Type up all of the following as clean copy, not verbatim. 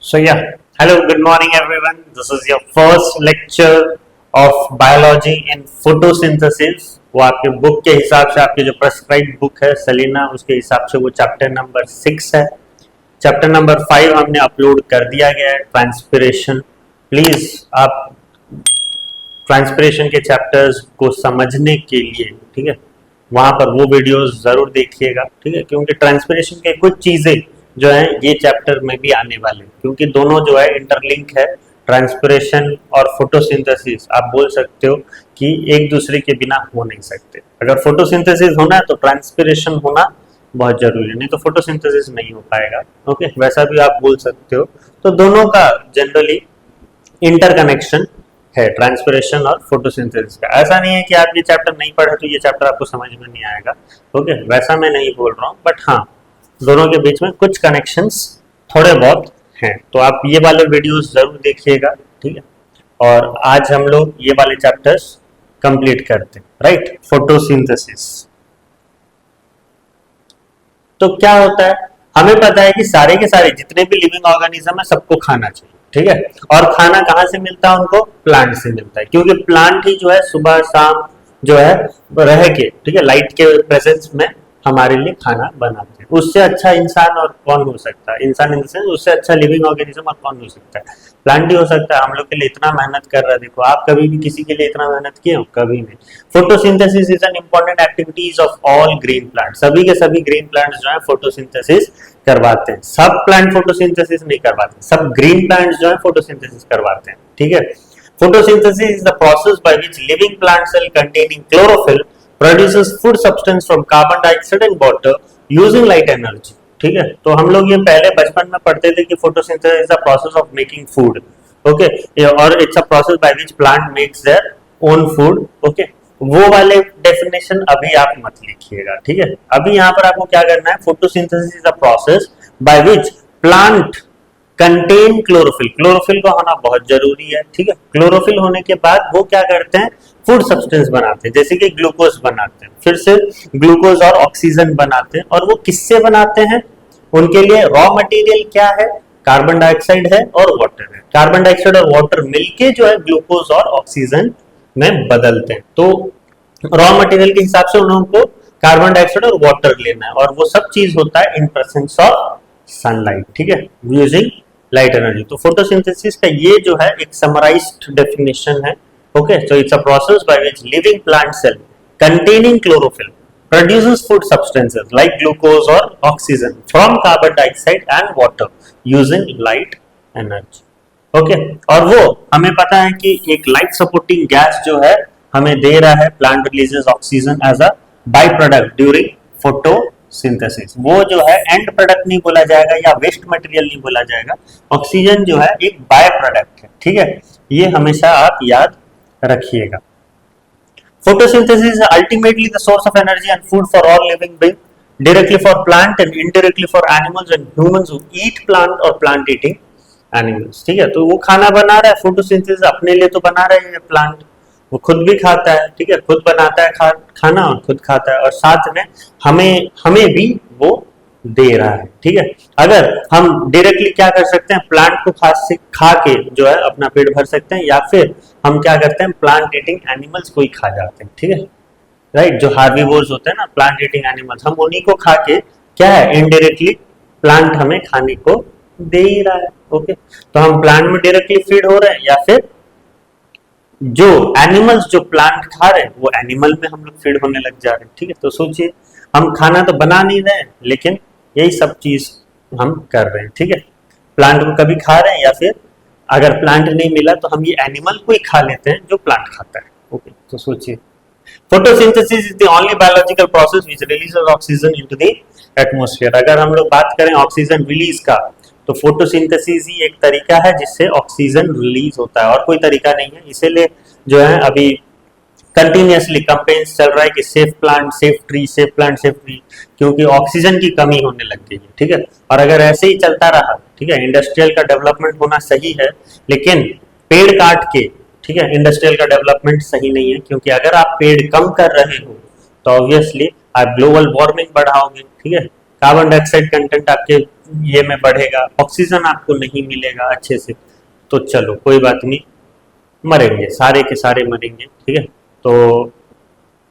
So yeah, hello, good morning everyone. This is your first lecture of biology in photosynthesis. वो आपके book के हिसाब से आपकी जो प्रेस्क्राइब्ड बुक है सेलिना उसके हिसाब से वो चैप्टर नंबर 6 है। चैप्टर नंबर 5 हमने अपलोड कर दिया गया है, ट्रांसपिरेशन। प्लीज आप ट्रांसपिरेशन के चैप्टर्स को समझने के लिए, ठीक है, वहां पर वो वीडियोस जरूर देखिएगा, ठीक है, क्योंकि ट्रांसपिरेशन के कुछ चीजें जो है ये चैप्टर में भी आने वाले, क्योंकि दोनों जो है इंटरलिंक है। ट्रांसपिरेशन और फोटोसिंथेसिस आप बोल सकते हो कि एक दूसरे के बिना हो नहीं सकते। अगर फोटोसिंथेसिस होना है तो ट्रांसपिरेशन होना बहुत जरूरी है, नहीं तो फोटोसिंथेसिस नहीं हो पाएगा। ओके, वैसा भी आप बोल सकते हो। तो दोनों का जनरली इंटरकनेक्शन है, ट्रांसपिरेशन और फोटोसिंथेसिस का। ऐसा नहीं है कि आप ये चैप्टर नहीं पढ़े तो ये चैप्टर आपको समझ में नहीं आएगा। ओके, वैसा मैं नहीं बोल रहा हूँ, बट हाँ, दोनों के बीच में कुछ कनेक्शंस थोड़े बहुत हैं। तो आप ये वाले वीडियोस जरूर देखिएगा, ठीक है। और आज हम लोग ये वाले चैप्टर्स कंप्लीट करते हैं, राइट। फोटोसिंथेसिस तो क्या होता है, हमें पता है कि सारे के सारे जितने भी लिविंग ऑर्गेनिज्म है सबको खाना चाहिए, ठीक है। और खाना कहाँ से मिलता है उनको? प्लांट से मिलता है, क्योंकि प्लांट ही जो है सुबह शाम जो है रह के, ठीक है, लाइट के प्रेजेंस में हमारे लिए खाना बनाते हैं। उससे अच्छा इंसान और कौन हो सकता है? इंसान इन द सेंस उससे अच्छा लिविंग ऑर्गेनिज्म और कौन हो सकता है? प्लांट ही हो सकता है। हम लोग के लिए इतना मेहनत कर रहा है, देखो आप कभी भी किसी के लिए इतना मेहनत किए हो? कभी नहीं। Photosynthesis is an important activities of all green plant. सभी के सभी ग्रीन प्लांट्स जो है फोटोसिंथेसिस करवाते हैं। सब प्लांट फोटोसिंथेसिस नहीं करवाते, सब ग्रीन प्लांट्स जो है फोटोसिंथेसिस करवाते हैं, ठीक है। Photosynthesis is the process by which living plant cell containing chlorophyll produces food substance from carbon dioxide and water using light energy, ठीक है। तो हम लोग ये पहले बचपन में पढ़ते थे कि photosynthesis is the process of making food, okay, और it's a process by which plant makes their own food, okay। वो वाले डेफिनेशन अभी आप मत लिखिएगा, ठीक है। अभी यहाँ पर आपको क्या करना है, photosynthesis is a process by which plant contain chlorophyll. Chlorophyll को होना बहुत जरूरी है, ठीक है। क्लोरोफिल होने के बाद वो क्या करते हैं, फूड सब्सटेंस बनाते हैं, जैसे कि ग्लूकोज बनाते हैं, फिर से ग्लूकोज और ऑक्सीजन बनाते हैं। और वो किससे बनाते हैं? उनके लिए रॉ मटेरियल क्या है? कार्बन डाइऑक्साइड है और वाटर है। कार्बन डाइऑक्साइड और वाटर मिलके जो है ग्लूकोज और ऑक्सीजन में बदलते हैं। तो रॉ मटेरियल के हिसाब से उनको कार्बन डाइऑक्साइड और वाटर लेना है, और वो सब चीज होता है इन प्रेजेंस ऑफ सनलाइट, ठीक है, यूजिंग लाइट एनर्जी। तो फोटोसिंथेसिस का ये जो है एक समराइज्ड डेफिनेशन है, okay. So it's a process by which living plant cell containing chlorophyll produces food substances like glucose or oxygen from carbon dioxide and water using light energy, okay. और वो हमें पता है कि एक लाइट सपोर्टिंग गैस जो है हमें दे रहा है, plant releases oxygen as a by product during photosynthesis. वो जो है एंड प्रोडक्ट नहीं बोला जाएगा या वेस्ट मटेरियल नहीं बोला जाएगा, ऑक्सीजन जो है एक बाय प्रोडक्ट है, ठीक है। ये हमेशा आप याद रखिएगा। Photosynthesis is ultimately the source of energy and food for all living beings, directly for plant and indirectly for animals and humans who eat plant or plant eating animals, ठीक है। तो वो खाना बना रहा है, फोटोसिंथेसिस अपने लिए तो बना रहे हैं प्लांट, वो खुद भी खाता है, ठीक है, खुद बनाता है खाना और खुद खाता है, और साथ में हमें भी वो दे रहा है, ठीक है। अगर हम डायरेक्टली क्या कर सकते हैं, प्लांट को खा के जो है अपना पेट भर सकते हैं, या फिर हम क्या करते हैं, प्लांट ईटिंग एनिमल्स को ही खा जाते हैं, ठीक है, राइट। जो हार्बिवोर्स होते हैं ना, प्लांट ईटिंग एनिमल्स, हम उन्हीं को खा के क्या है, इनडायरेक्टली प्लांट हमें खाने को दे ही रहा है, ओके। तो हम प्लांट में डायरेक्टली फीड हो रहे हैं, या फिर जो एनिमल्स जो प्लांट खा रहे हैं वो एनिमल में हम लोग फीड होने लग जा रहे हैं, ठीक है। तो सोचिए, हम खाना तो बना नहीं रहे हैं, लेकिन यही सब चीज हम कर रहे हैं, ठीक है। प्लांट को कभी खा रहे हैं, या फिर अगर प्लांट नहीं मिला तो हम ये एनिमल को ही खा लेते हैं जो प्लांट खाता है, ओके। तो सोचिए, photosynthesis is the only biological process which releases oxygen into the atmosphere. अगर हम लोग बात करें ऑक्सीजन रिलीज का, तो फोटोसिंथेसिस ही एक तरीका है जिससे ऑक्सीजन रिलीज होता है, और कोई तरीका नहीं है। इसीलिए जो है अभी कंटिन्यूअसली कैंपेन्स चल रहा है कि safe plant safe tree, safe plant safe tree, क्योंकि ऑक्सीजन की कमी होने लग गई है, ठीक है। और अगर ऐसे ही चलता रहा, ठीक है, इंडस्ट्रियल का डेवलपमेंट होना सही है, लेकिन पेड़ काट के, ठीक है, इंडस्ट्रियल का डेवलपमेंट सही नहीं है, क्योंकि अगर आप पेड़ कम कर रहे हो तो ऑब्वियसली आप ग्लोबल वार्मिंग बढ़ाओगे, ठीक है। कार्बन डाइऑक्साइड कंटेंट आपके ये में बढ़ेगा, ऑक्सीजन आपको नहीं मिलेगा अच्छे से, तो चलो कोई बात नहीं, मरेंगे, सारे के सारे मरेंगे, ठीक है। तो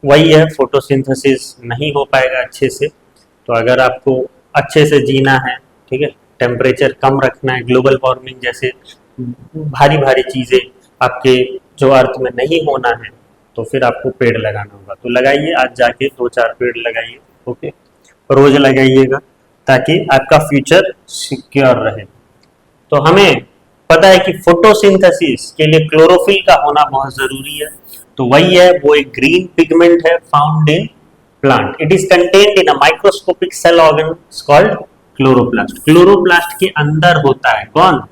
वही है, फोटोसिंथेसिस नहीं हो पाएगा अच्छे से। तो अगर आपको अच्छे से जीना है, ठीक है, टेम्परेचर कम रखना है, ग्लोबल वार्मिंग जैसे भारी भारी चीज़ें आपके जो अर्थ में नहीं होना है, तो फिर आपको पेड़ लगाना होगा। तो लगाइए, आज जाके 2-4 पेड़ लगाइए, ओके, रोज लगाइएगा, ताकि आपका फ्यूचर सिक्योर रहे। तो हमें पता है कि फोटोसिंथेसिस के लिए क्लोरोफिल का होना बहुत जरूरी है। तो वही है, वो एक ग्रीन पिगमेंट है found in plant. It is contained in a microscopic cell organ called chloroplast. Chloroplast के अंदर होता है कौन?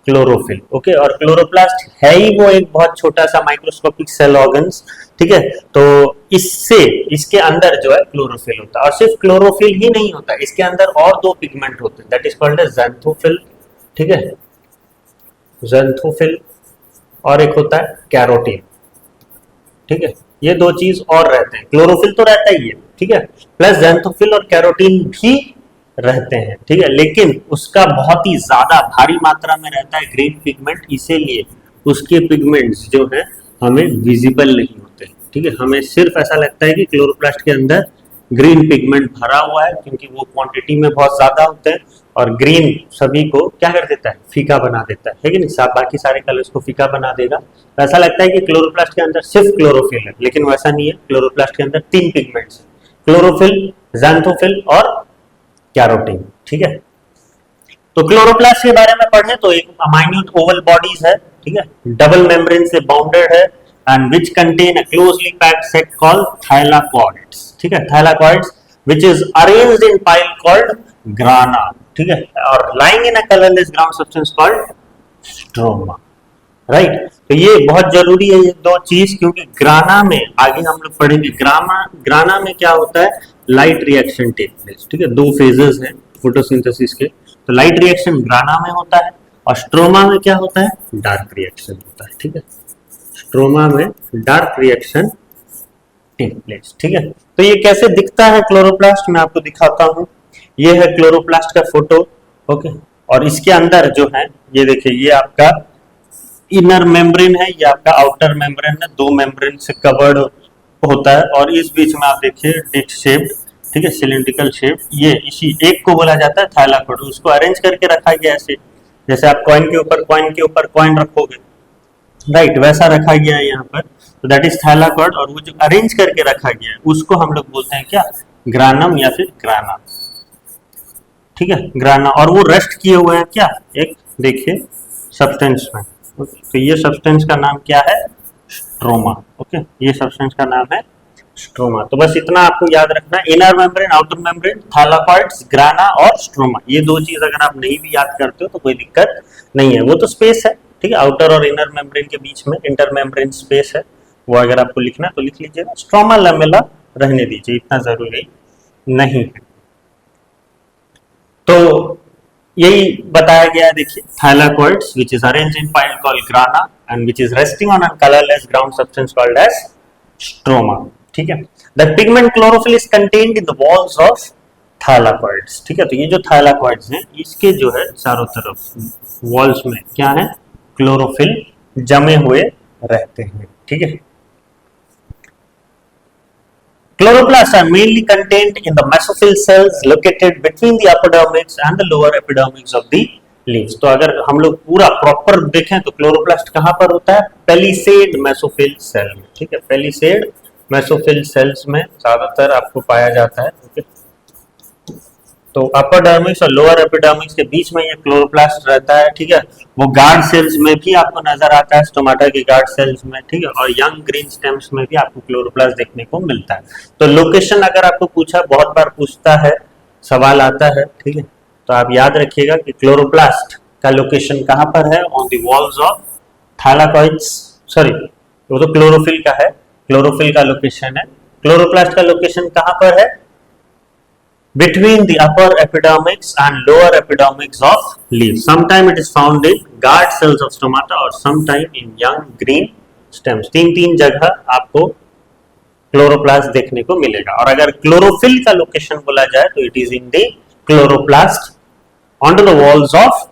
Chlorophyll, okay. और क्लोरोप्लास्ट है ही वो एक बहुत छोटा सा माइक्रोस्कोपिक सेल ऑर्गन्स, ठीक है। तो इससे इसके अंदर जो है क्लोरोफिल होता है, और सिर्फ क्लोरोफिल ही नहीं होता, इसके अंदर और 2 पिगमेंट होते हैं, that is called as xanthophyll, ठीक है, ज़ैंथोफिल, और एक होता है कैरोटीन, ठीक है। ये 2 चीज और रहते हैं, क्लोरोफिल तो रहता ही है, ठीक है, प्लस ज़ैंथोफिल और कैरोटीन भी रहते हैं, ठीक है, लेकिन उसका बहुत ही ज्यादा भारी मात्रा में रहता है ग्रीन पिगमेंट, इसीलिए उसके पिगमेंट्स जो है हमें विजिबल नहीं होते, ठीक है। हमें सिर्फ ऐसा लगता है कि क्लोरोप्लास्ट के अंदर ग्रीन पिगमेंट भरा हुआ है, क्योंकि वो क्वांटिटी में बहुत ज्यादा होते हैं, और ग्रीन सभी को क्या कर देता है? फीका बना देता है कि नहीं? बाकी सारे कलर्स को फीका बना देगा। तो ऐसा लगता है कि क्लोरोप्लास्ट के अंदर सिर्फ क्लोरोफिल है, लेकिन वैसा नहीं है। क्लोरोप्लास्ट के अंदर 3 पिगमेंट्स हैं, क्लोरोफिल, ज़ैंथोफिल और कैरोटीन, ठीक है। तो क्लोरोप्लास्ट के बारे में पढ़े तो एक माइन्यूट ओवल बॉडीज है, ठीक है, डबल मेम्ब्रेन से बाउंडेड है, and which contain a closely packed set called thylakoids, ठीक है, thylakoids which is arranged in pile called grana, ठीक है, और lying in a colorless ground substance called stroma, right. तो ये बहुत जरूरी है ये 2 चीज, क्योंकि ग्राना में आगे हम लोग पढ़ेंगे, ग्राना में क्या होता है? लाइट रिएक्शन टेक प्लेस, ठीक है, 2 फेजेस हैं फोटोसिंथेसिस के। तो लाइट रिएक्शन ग्राना में होता है, और स्ट्रोमा में क्या होता है? डार्क रिएक्शन होता है, ठीक है, स्ट्रोमा में डार्क रिएक्शन टेक प्लेस, ठीक है। तो ये कैसे दिखता है क्लोरोप्लास्ट, मैं आपको दिखाता हूँ। ये है क्लोरोप्लास्ट का फोटो, ओके, और इसके अंदर जो है ये देखिए, ये आपका इनर मेम्ब्रेन है, ये आपका आउटर मेम्ब्रेन है, 2 मेम्ब्रेन से कवर्ड होता है, और इस बीच में आप देखिए डिस्क शेप्ड, ठीक है, सिलिंड्रिकल शेप, ये इसी एक को बोला जाता है थाइलाकॉइड। उसको अरेंज करके रखा गया ऐसे, जैसे आप कॉइन के ऊपर कॉइन रखोगे, राइट, वैसा रखा गया है यहाँ पर। तो दैट इज थाइलाकॉइड, और वो जो अरेंज करके रखा गया है उसको हम लोग बोलते हैं क्या? ग्रानम या फिर ग्राना, ठीक है, ग्राना। और वो रेस्ट किए हुए हैं क्या? एक देखिए सब्सटेंस में, तो ये सब्सटेंस का नाम क्या है? स्ट्रोमा, ओके, ये सब्सटेंस का नाम है स्ट्रोमा। तो बस इतना आपको याद रखना, inner membrane, outer membrane, thylakoids, ग्राना और स्ट्रोमा, ये 2 चीज अगर आप नहीं भी याद करते हो तो कोई दिक्कत नहीं है, वो तो स्पेस है, ठीक है, आउटर और इनर मेम्ब्रेन के बीच में इंटर मेम्ब्रेन स्पेस है, वो अगर आपको लिखना तो लिख लीजिएगा। स्ट्रोमा लैमेला रहने दीजिए, इतना जरूरी नहीं है। तो यही बताया गया है, देखिए, thylakoids which is arranged in pile called grana and which is resting on a colorless ground substance called as stroma, ठीक है। The pigment chlorophyll is contained in the walls of thylakoids, ठीक है। तो ये जो थाइलाकॉइड्स हैं, इसके जो है चारों तरफ वॉल्स में क्या है? क्लोरोफिल जमे हुए रहते हैं, ठीक है। Chloroplasts are mainly contained in the mesophyll cells located between the epidermis and the lower epidermis of the leaves. तो अगर हम लोग पूरा प्रॉपर देखें तो क्लोरोप्लास्ट कहाँ पर होता है? पेलिसेड मेसोफिल सेल में, ठीक है, पेलिसेड मेसोफिल सेल्स में ज्यादातर आपको पाया जाता है, ओके। तो अपोडर्मिस और लोअर एपिडर्मिस के बीच में ये क्लोरोप्लास्ट रहता है, ठीक है। वो गार्ड सेल्स में भी आपको नजर आता है, स्टोमाटा के गार्ड सेल्स में, ठीक है, और यंग ग्रीन स्टेम्स में भी आपको क्लोरोप्लास्ट देखने को मिलता है। तो लोकेशन अगर आपको पूछा, बहुत बार पूछता है, सवाल आता है, ठीक है, तो आप याद रखिएगा कि क्लोरोप्लास्ट का लोकेशन कहाँ पर है? On the walls of thylakoids, sorry वो तो क्लोरोफिल का है, क्लोरोफिल का लोकेशन है, क्लोरोप्लास्ट का लोकेशन कहाँ पर है? Between the upper epidermis and lower epidermis of leaves. Sometime it is found in guard cells of stomata or sometime in young green stems. 3 जगह आपको क्लोरोप्लास्ट देखने को मिलेगा। और अगर क्लोरोफिल का लोकेशन बोला जाए तो it is in the chloroplast onto the walls of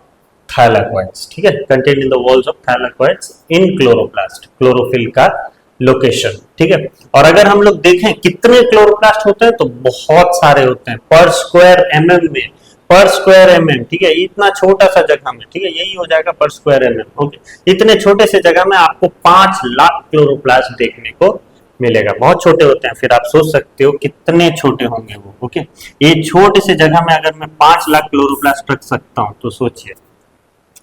thylakoids, ठीक है, contained in the walls of thylakoids in chloroplast, chlorophyll का लोकेशन, ठीक है। और अगर हम लोग देखें कितने क्लोरोप्लास्ट होते हैं तो बहुत सारे होते हैं पर स्क्वायर एमएम में, पर स्क्वायर एमएम, ठीक है, इतना छोटा सा जगह में, ठीक है, यही हो जाएगा पर स्क्वायर एमएम, ओके। इतने छोटे से जगह में आपको 5 लाख क्लोरोप्लास्ट देखने को मिलेगा, बहुत छोटे होते हैं। फिर आप सोच सकते हो कितने छोटे होंगे वो, ओके। ये छोटे से जगह में अगर मैं 5 लाख क्लोरोप्लास्ट रख सकता हूं तो सोचिए,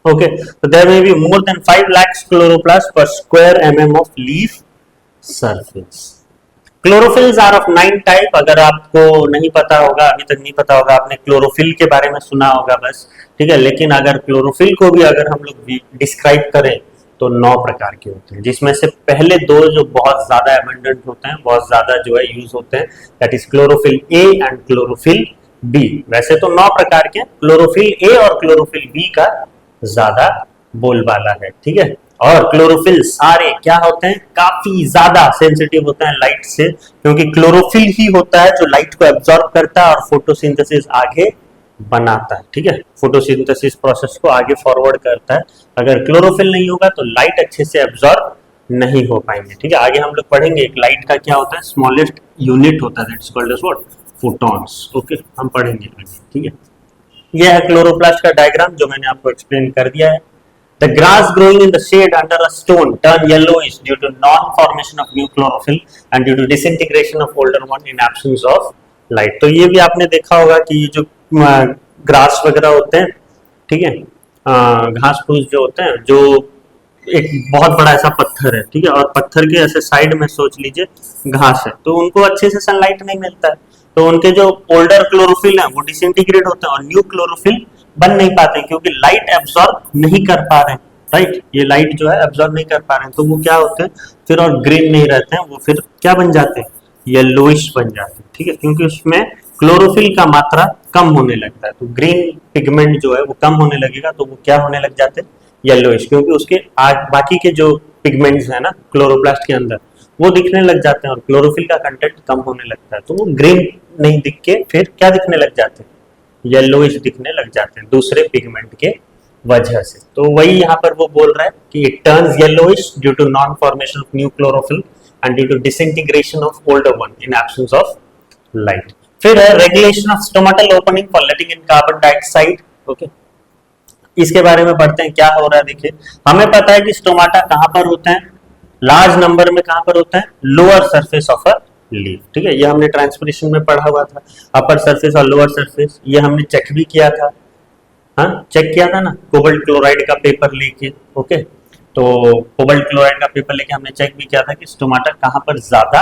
ओके। तो there may be more than 5 lakh chloroplast per square MM of leaf surface. Chlorophylls are of 9 type. अगर आपको नहीं पता होगा, अभी तक नहीं पता होगा, आपने क्लोरोफिल के बारे में सुना होगा बस, ठीक है, लेकिन अगर क्लोरोफिल को भी अगर हम लोग डिस्क्राइब करें तो 9 प्रकार के होते हैं, जिसमें से पहले 2 जो बहुत ज्यादा एबंडेंट होते हैं, बहुत ज्यादा जो है यूज होते हैं, that is chlorophyll A and chlorophyll B. वैसे तो 9 प्रकार के, क्लोरोफिल ए और क्लोरोफिल बी का ज्यादा बोलबाला है, ठीक है। और क्लोरोफिल सारे क्या होते हैं, काफी ज्यादा सेंसिटिव होते हैं लाइट से, क्योंकि क्लोरोफिल ही होता है जो लाइट को एब्जॉर्ब करता है और फोटोसिंथेसिस आगे बनाता है, ठीक है, फोटोसिंथेसिस प्रोसेस को आगे फॉरवर्ड करता है। अगर क्लोरोफिल नहीं होगा तो लाइट अच्छे से एब्जॉर्ब नहीं हो पाएंगे, ठीक है। आगे हम लोग पढ़ेंगे एक लाइट का क्या होता है, स्मॉलेस्ट यूनिट होता है, that's called as what, photons, okay, हम पढ़ेंगे, ठीक है। यह है क्लोरोप्लास्ट का डायग्राम जो मैंने आपको एक्सप्लेन कर दिया है। The grass growing in the shade under a stone turn yellowish due to non-formation of new chlorophyll and due to disintegration of older one in absence of light। तो ये भी आपने देखा होगा कि ये जो ग्रास वगैरह होते हैं, ठीक है, घास फूस जो होते हैं, जो एक बहुत बड़ा ऐसा पत्थर है, ठीक है, और पत्थर के ऐसे साइड में सोच लीजिए घास है, तो उनको अच्छे से सनलाइट नहीं मिलता है, तो उनके जो ओल्डर क्लोरोफिल है वो डिसइंटीग्रेट होते हैं और न्यू क्लोरोफिल बन नहीं पाते, क्योंकि लाइट एब्जॉर्ब नहीं कर पा रहे हैं, राइट, ये लाइट जो है एब्जॉर्ब नहीं कर पा रहे हैं, तो वो क्या होते हैं फिर, और ग्रीन नहीं रहते हैं, वो फिर क्या बन जाते हैं, येलोइश बन जाते हैं, ठीक है, क्योंकि उसमें क्लोरोफिल का मात्रा कम होने लगता है, तो ग्रीन पिगमेंट जो है वो कम होने लगेगा, तो वो क्या होने लग जाते हैं, येलोइश, क्योंकि उसके बाकी के जो पिगमेंट्स है ना क्लोरोप्लास्ट के अंदर वो दिखने लग जाते हैं और क्लोरोफिल का कंटेंट कम होने लगता है, तो वो ग्रीन नहीं दिख के फिर क्या दिखने लग जाते हैं, येलोइश दिखने लग जाते हैं दूसरे पिगमेंट के वजह से। तो वही यहाँ पर वो बोल रहा है कि it turns yellowish due to non formation of new chlorophyll and due to disintegration of older one in absence of light. फिर है regulation of stomatal opening for letting in carbon dioxide, okay, इसके बारे में पढ़ते हैं क्या हो रहा है। देखिए, हमें पता है कि स्टोमाटा कहाँ पर होते हैं, लार्ज नंबर में कहाँ पर होता है, lower surface of a leaf, ठीक है, ये हमने ट्रांसपिरेशन में पढ़ा हुआ था, अपर सरफेस और लोअर सरफेस, ये हमने चेक भी किया था, हाँ चेक किया था ना, कोबाल्ट क्लोराइड का पेपर लेके, ओके, तो कोबाल्ट क्लोराइड का पेपर लेके हमने चेक भी किया था कि स्टोमाटा कहाँ पर ज्यादा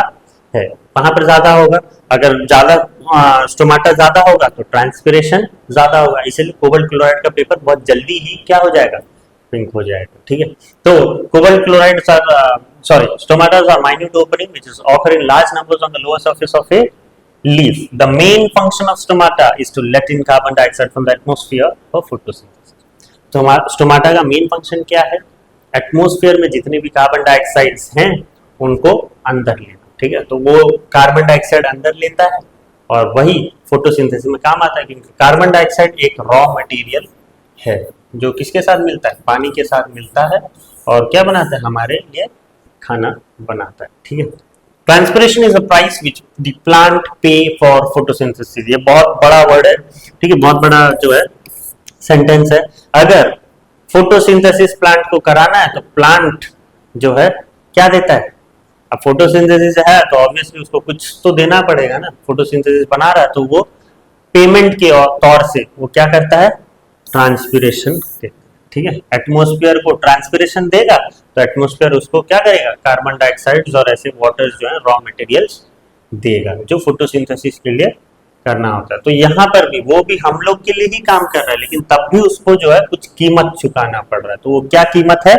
है, कहाँ पर ज्यादा होगा, अगर ज्यादा स्टोमाटा ज्यादा होगा तो ट्रांसपिरेशन ज्यादा होगा, इसलिए कोबाल्ट क्लोराइड का पेपर बहुत जल्दी ही क्या हो जाएगा, पिंक हो जाएगा, ठीक है। तो cobalt chloride stomatas are minute opening which is occur in large numbers on the lower surface of a leaf. The main function of stomata is to let in carbon dioxide from the atmosphere for photosynthesis. तो stomata का main function क्या है, atmosphere में जितने भी carbon dioxides हैं उनको अंदर लेना, ठीक है, तो वो कार्बन डाइऑक्साइड अंदर लेता है और वही फोटोसिंथेसिस में काम आता है, क्योंकि कार्बन डाइऑक्साइड एक रॉ मटेरियल है जो किसके साथ मिलता है, पानी के साथ मिलता है, और क्या बनाता है, हमारे लिए खाना बनाता है, ठीक है। Transpiration is a price which the plant पे फॉर फोटोसिंथेसिस, ये बहुत बड़ा वर्ड है, ठीक है, बहुत बड़ा जो है सेंटेंस है। अगर फोटोसिंथेसिस प्लांट को कराना है तो प्लांट जो है क्या देता है, अब फोटोसिंथेसिस है तो ऑब्वियसली उसको कुछ तो देना पड़ेगा ना, फोटोसिंथेसिस बना रहा है तो वो पेमेंट के तौर से वो क्या करता है, ट्रांसपिरेशन देता है, ठीक है, एटमॉस्फेयर को ट्रांसपिरेशन देगा तो एटमॉस्फेयर उसको क्या करेगा, कार्बन डाइऑक्साइड और ऐसे वाटर्स जो है रॉ मटेरियल्स देगा जो फोटोसिंथेसिस के लिए करना होता है। तो यहाँ पर भी वो भी हम लोग के लिए ही काम कर रहा है, लेकिन तब भी उसको जो है कुछ कीमत चुकाना पड़ रहा है, तो वो क्या कीमत है,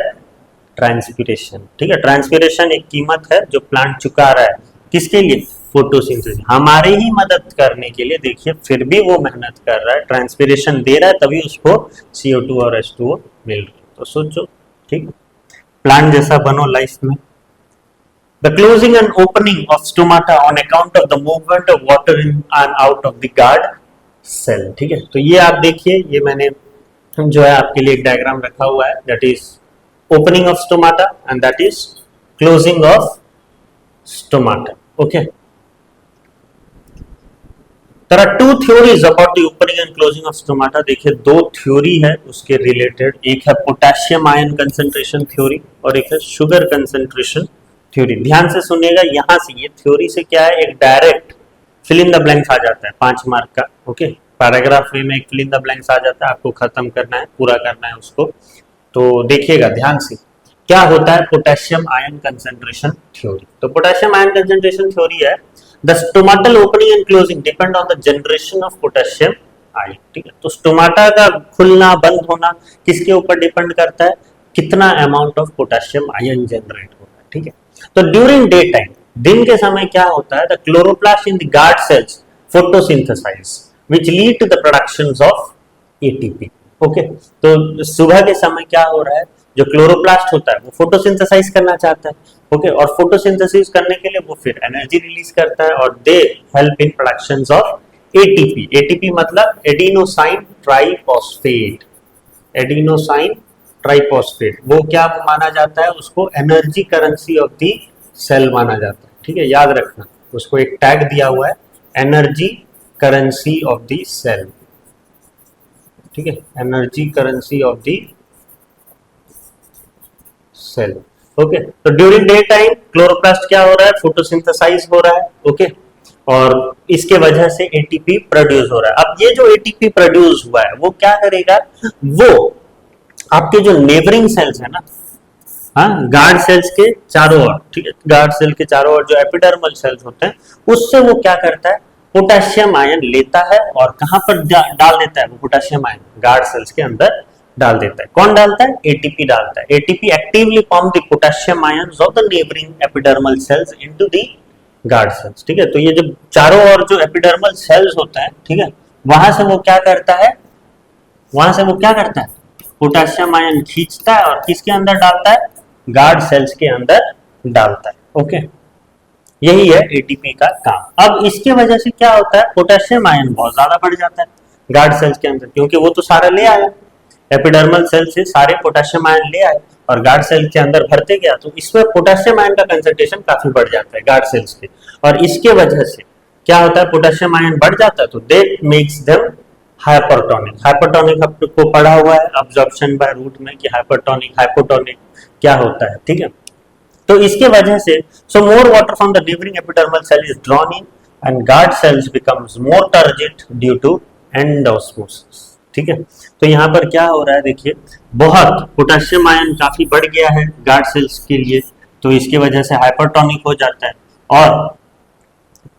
ट्रांसपिरेशन, ठीक है, ट्रांसपिरेशन एक कीमत है जो प्लांट चुका रहा है, किसके लिए, फोटोसिंथेसिस, हमारे ही मदद करने के लिए। देखिए फिर भी वो मेहनत कर रहा है, ट्रांसपिरेशन दे रहा है, तभी उसको CO2 और H2O मिल रहा है, तो सोचो, ठीक, प्लांट जैसा बनो लाइफ में। The closing and opening of stomata on account of the movement of water in and out of the guard cell. ठीक है, तो ये आप देखिए, ये मैंने जो है आपके लिए एक डायग्राम रखा हुआ है, that is opening of stomata and that is closing of stomata. Okay, there are two theories about the opening and closing of stomata। देखिए दो थ्योरी है उसके रिलेटेड, एक है पोटेशियम आयन कंसंट्रेशन थ्योरी और एक है शुगर कंसंट्रेशन थ्योरी। ध्यान से सुनिएगा, यहाँ से ये थ्योरी से क्या है, एक direct fill in the blanks आ जाता है 5 मार्क का। ओके, पैराग्राफ वे में एक फिल इन द ब्लैंक्स आ जाता है, आपको खत्म करना है, पूरा करना है उसको। तो देखिएगा ध्यान से क्या होता है पोटेशियम आयन कंसंट्रेशन थ्योरी। तो पोटेशियम आयन कंसंट्रेशन थ्योरी है the stomatal opening and closing depend on the generation of potassium ion। ठीक है, तो स्टोमाटा का खुलना बंद होना किसके ऊपर डिपेंड करता है, कितना amount of potassium ion generate हो रहा है। ठीक है, तो ड्यूरिंग डे टाइम, दिन के समय क्या होता है, the chloroplast in the guard cells photosynthesize which lead to the productions of ATP. Okay, तो सुबह के समय क्या हो रहा है, जो क्लोरोप्लास्ट होता है वो फोटोसिंथेसाइज करना चाहता है। ओके, और फोटोसिंथेसिस करने के लिए वो फिर एनर्जी रिलीज करता है और they help in productions of ATP. ATP मतलब एडिनोसाइन ट्राइफॉस्फेट। एडिनोसाइन ट्राइफॉस्फेट वो क्या माना जाता है, उसको energy currency of the cell माना जाता है। ठीक है, याद रखना, उसको एक टैग दिया हुआ है, energy currency of the cell. ठीक है, energy currency of the cell. Okay, तो ड्यूरिंग डे टाइम क्लोरोप्लास्ट क्या हो रहा है, फोटोसिंथेसाइज हो रहा है। ओके, और इसके वजह से एटीपी प्रोड्यूस हो रहा है। अब ये जो एटीपी प्रोड्यूस हुआ है वो क्या करेगा, वो आपके जो नेबरिंग सेल्स है ना, हाँ, गार्ड सेल्स के चारों ओर, ठीक है, गार्ड सेल के चारों ओर जो एपिडर्मल सेल्स होते हैं, उससे वो क्या करता है, पोटेशियम आयन लेता है और कहां पर डाल देता है, वो पोटेशियम आयन गार्ड सेल्स के अंदर डाल देता है। कौन डालता है, एटीपी डालता है। ATP actively pump the potassium ions of the neighbouring epidermal cells into the guard sales. ठीक है, तो ये जो चारों ओर जो एपिडर्मल सेल्स होता है, ठीक है, वहां से वो क्या करता है, वहां से वो क्या करता है, पोटेशियम आयन खींचता है और किसके अंदर डालता है, गार्ड सेल्स के अंदर डालता है। ओके, यही है एटीपी का काम। अब इसके वजह से क्या होता है, पोटेशियम आयन बहुत ज्यादा बढ़ जाता है गार्ड सेल्स के अंदर, क्योंकि वो तो सारा ले आया, एपिडर्मल सेल से सारे पोटेशियम आयन ले आए और गार्ड सेल के अंदर भरते गया, तो इसमें पोटेशियम आयन का कंसंट्रेशन काफी बढ़ जाता है गार्ड सेल्स के, और इसके वजह से क्या होता है, पोटेशियम आयन बढ़ जाता है, तो that makes them hypertonic. Hypertonic आपको पढ़ा हुआ है अब्जॉर्प्शन बाय रूट में कि हाइपरटोनिक हाइपोटोनिक क्या होता है। ठीक है, तो इसके वजह से so more water from the neighbouring epidermal cell is drawn in and guard cells becomes more turgid due to endosmosis. ठीक है, तो यहाँ पर क्या हो रहा है, देखिए बहुत पोटेशियम आयन काफी बढ़ गया है गार्ड सेल्स के लिए, तो इसके वजह से हाइपरटोनिक हो जाता है, और